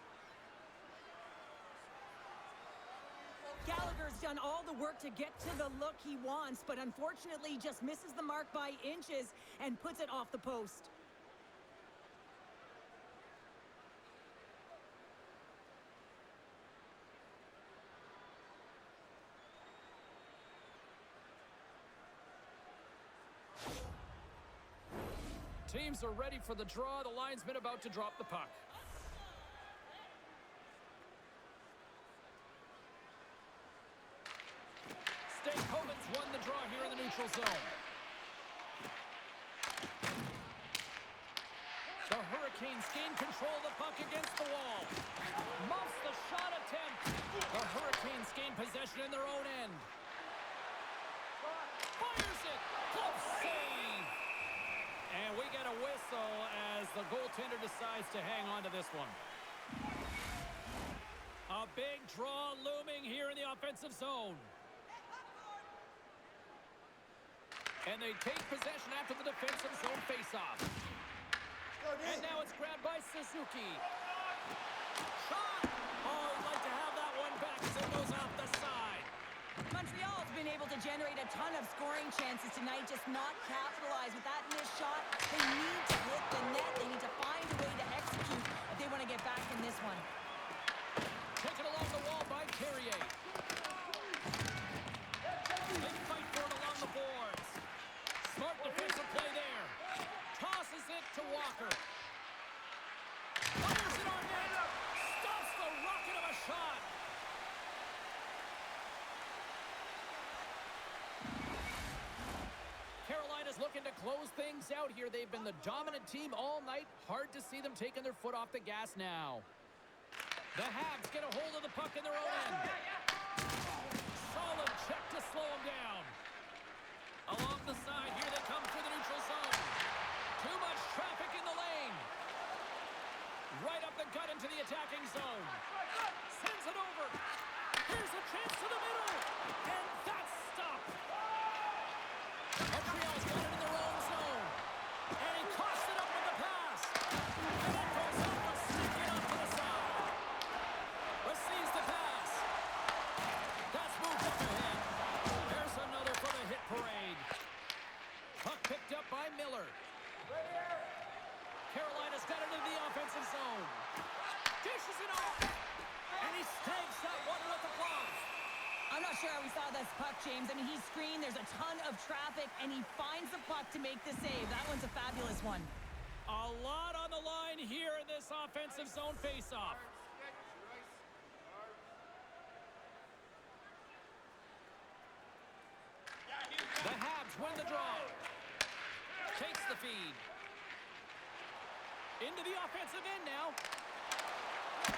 C: Gallagher's done all the work to get to the look he wants, but unfortunately just misses the mark by inches and puts it off the post.
A: Teams are ready for the draw. The linesman about to drop the puck. Hovens won the draw here in the neutral zone. The Hurricanes gain control of the puck against the wall. Muffs the shot attempt. The Hurricanes gain possession in their own end. Fires it. Glove save. And we get a whistle as the goaltender decides to hang on to this one. A big draw looming here in the offensive zone. And they take possession after the defensive zone faceoff. And now it's grabbed by Suzuki. Shot! Oh, he'd like to have that one back as it goes off the side.
B: Montreal's been able to generate a ton of scoring chances tonight, just not capitalize with that missed shot. They need to hit the net. They need to find a way to execute if they want to get back in this one.
A: Taken along the wall by Carrier. They fight for it along the boards. Smart defensive play there. Tosses it to Walker. Fires it on net. Stops the rocket of a shot. Carolina's looking to close things out here. They've been the dominant team all night. Hard to see them taking their foot off the gas now. The Habs get a hold of the puck in their own end. Solid check to slow them down. Along the side, here they come through the neutral zone. Too much traffic in the lane. Right up the gut into the attacking zone. Sends it over. Here's a chance to the middle. And that's stopped. Montreal's got it in their own zone. And he coughs it up with the pass. And it goes up a stick it up to the side. Receives the pass.
B: sure how we saw this puck, James. I mean, he screened, there's a ton of traffic, and he finds the puck to make the save. That one's a fabulous one.
A: A lot on the line here in this offensive zone faceoff. The Habs win the draw. Takes the feed. Into the offensive end now.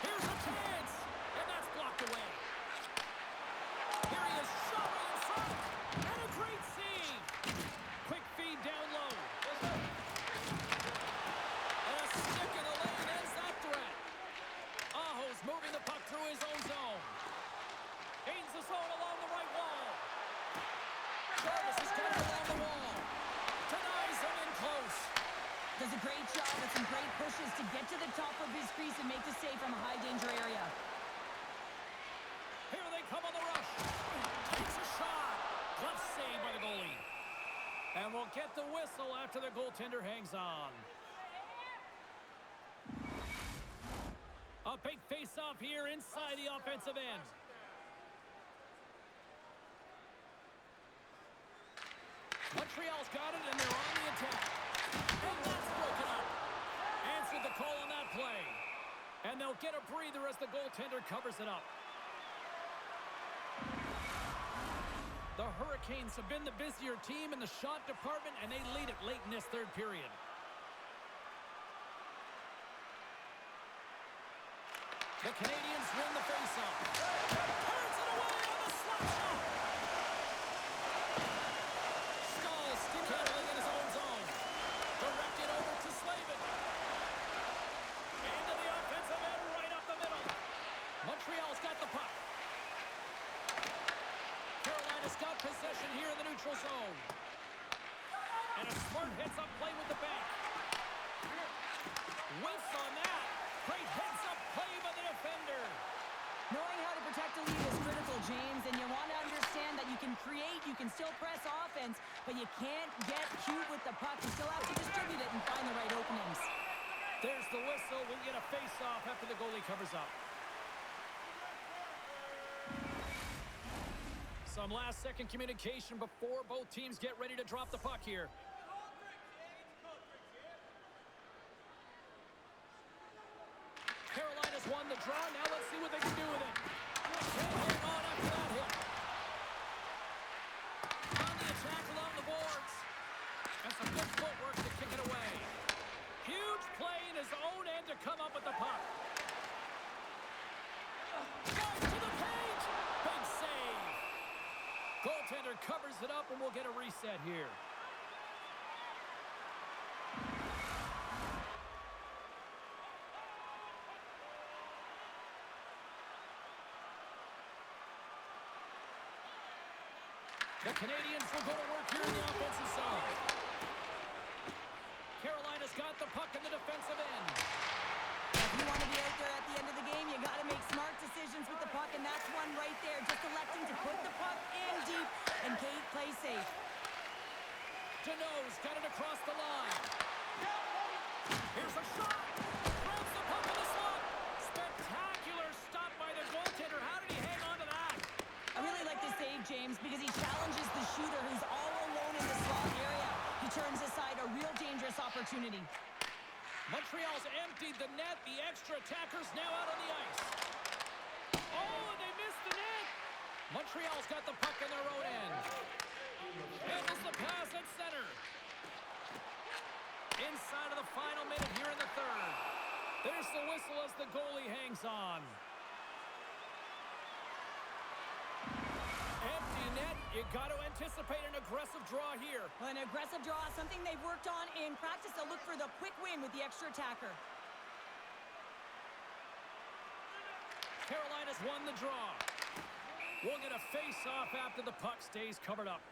A: Here's a chance. And that's blocked away. Here he is, shot right in front. And a great save. Quick feed down low. And a stick in the lane ends that threat. Aho's moving the puck through his own zone. Gains the zone along the right wall. Jarvis has got it along the wall. Denies him in close.
B: Does a great job with some great pushes to get to the top of his crease and make the save from a high-danger area.
A: Here they come on the rush. Takes a shot. Glove save by the goalie. And we'll get the whistle after the goaltender hangs on. A big face-off here inside the offensive end. Montreal's got it, and they're on the attack. And that's broken up. Answered the call on that play. And they'll get a breather as the goaltender covers it up. The Hurricanes have been the busier team in the shot department, and they lead it late in this third period. The Canadiens win the faceoff. Turns it away on the slap shot. Stahl stick handling in his own zone. Directed over to Slavin. Into the offensive end right up the middle. Montreal's got the puck. Carolina's got possession here in the neutral zone. And a smart heads-up play with the back. Whiffs on that. Great heads-up play by the defender.
B: Knowing how to protect a lead is critical, James, and you want to understand that you can create, you can still press offense, but you can't get cute with the puck. You still have to distribute it and find the right openings.
A: There's the whistle. We'll get a face-off after the goalie covers up. Some last-second communication before both teams get ready to drop the puck here. Carolina's won the draw. Now let's see what they can do with it. Can't hang on after that hit. On the attack along the boards. And some good footwork to kick it away. Huge play in his own end to come up with the puck. Goes to the page. Big save. Goaltender covers it up, and we'll get a reset here. The Canadiens will go to work here in the offensive zone. Carolina's got the puck in the defensive end.
B: If you want to be out there at the end of the game, you got to make smart decisions with the puck, and that's one right there. Just electing to put the puck in deep and play safe.
A: Deneau's got it across the line. Here's a shot. Throws the puck in the slot. Spectacular stop by the goaltender. How did he hang on to that?
B: I really like this save, James, because he challenges the shooter who's all alone in the slot area. He turns aside a real dangerous opportunity.
A: Montreal's emptied the net. The extra attackers now out on the ice. Oh, and they missed the net. Montreal's got the puck in their own end. Handles the pass at center. Inside of the final minute here in the third. There's the whistle as the goalie hangs on. Empty net. You got to anticipate an aggressive draw here.
B: Well, an aggressive draw, something they've worked on in practice. They'll look for the quick win with the extra attacker.
A: Carolina's won the draw. We'll get a face-off after the puck stays covered up.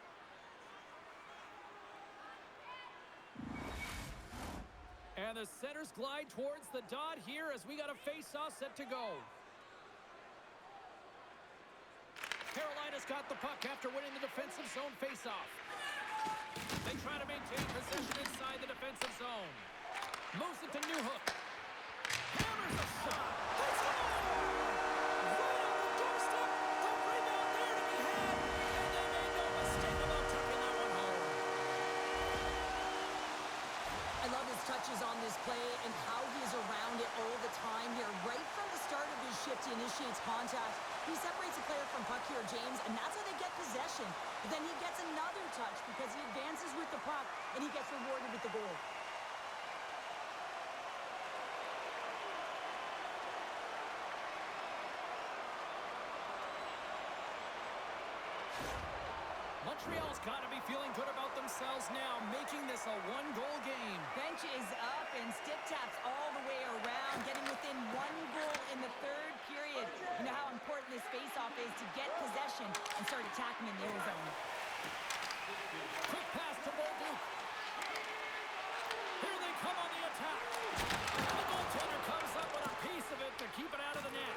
A: And the centers glide towards the dot here as we got a face-off set to go. Carolina's got the puck after winning the defensive zone face-off. They try to maintain possession inside the defensive zone. Moves it to Newhook. Hammers a shot. Let's go! Right on the doorstep. The rebound there to be had.
B: watches on this play and how he is around it all the time here. Right from the start of his shift, he initiates contact. He separates a player from puck here, James, and that's how they get possession. But then he gets another touch because he advances with the puck, and he gets rewarded with the goal.
A: Montreal's got to be feeling good about themselves now, making this a one-goal game.
B: Bench is up and stick taps all the way around, getting within 1 goal in the third period. You know how important this face-off is to get possession and start attacking in the O zone.
A: Quick pass to Bolduc. Here they come on the attack. The goaltender comes up with a piece of it to keep it out of the net.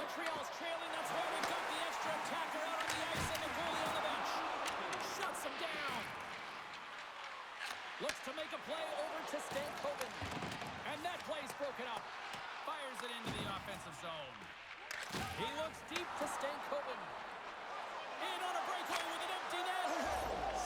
A: Montreal's trailing. That's why we got the extra attacker out on the ice and the goalie on the bench. Shuts him down. Looks to make a play over to Stankoven. And that play's broken up. Fires it into the offensive zone. He looks deep to Stankoven. In on a breakaway with an empty net.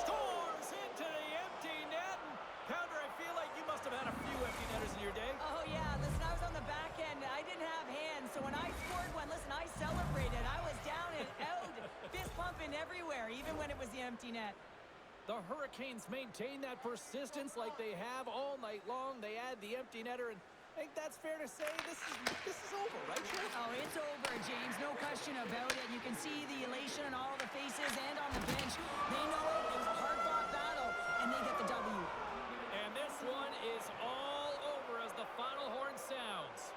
A: Scores into the empty net. And Pounder, I feel like you must have had a few empty netters in your day.
B: Oh, yeah. Listen, I was on the back end. I didn't have hands, so when I scored one, listen, I celebrated. I was down and out, fist pumping everywhere, even when it was the empty net.
A: The Hurricanes maintain that persistence like they have all night long. They add the empty netter, and I think that's fair to say this is over, right, Sheriff?
B: Oh, it's over, James. No question about it. You can see the elation on all the faces and on the bench. They know it was a hard-fought battle, and they get the W.
A: And this one is all over as the final horn sounds.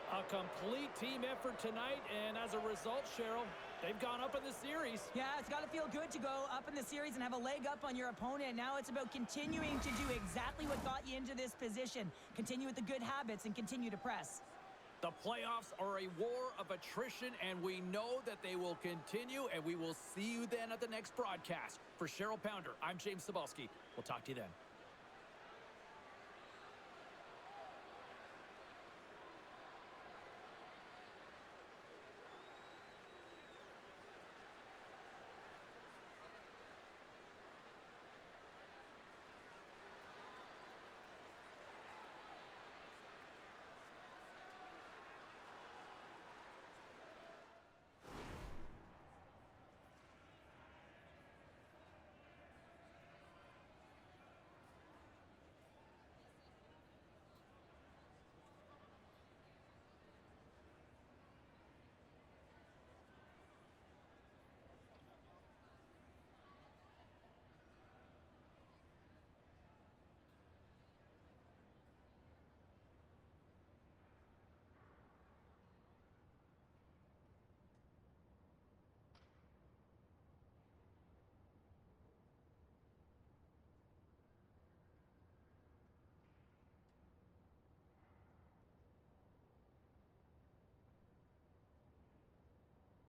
A: A complete team effort tonight, and as a result, Cheryl, they've gone up in the series.
B: Yeah, it's got to feel good to go up in the series and have a leg up on your opponent. Now it's about continuing to do exactly what got you into this position. Continue with the good habits and continue to press.
A: The playoffs are a war of attrition, and we know that they will continue, and we will see you then at the next broadcast. For Cheryl Pounder, I'm James Cebulski. We'll talk to you then.